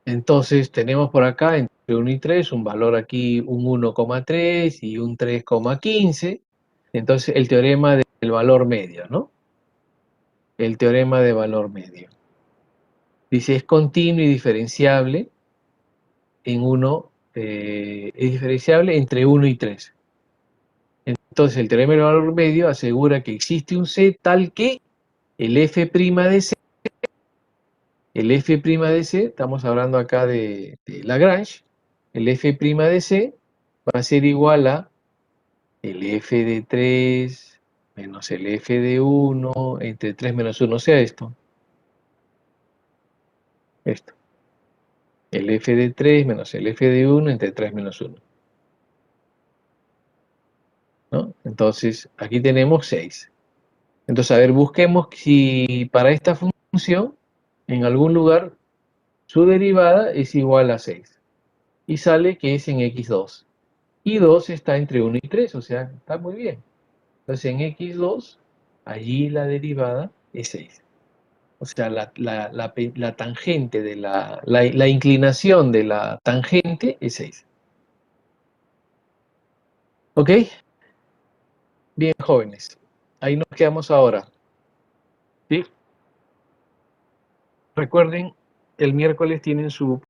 entonces tenemos por acá entre 1 y 3 un valor aquí, un 1,3 y un 3,15. Entonces, el teorema del valor medio, ¿no? el teorema de valor medio. Dice, es continuo y diferenciable es diferenciable entre 1 y 3. Entonces, el teorema del valor medio asegura que existe un C tal que el f' de C, estamos hablando acá de Lagrange, el f' de C va a ser igual a el f de 3 menos el f de 1 entre 3 menos 1, o sea esto. El f de 3 menos el f de 1 entre 3 menos 1. ¿No? Entonces, aquí tenemos 6. Entonces, a ver, busquemos si para esta función, en algún lugar, su derivada es igual a 6. Y sale que es en x2. Y 2 está entre 1 y 3, o sea, está muy bien. Entonces, en x2, allí la derivada es 6. O sea, la tangente de la inclinación de la tangente es 6. ¿Ok? Bien, jóvenes. Ahí nos quedamos ahora. ¿Sí? Recuerden, el miércoles tienen su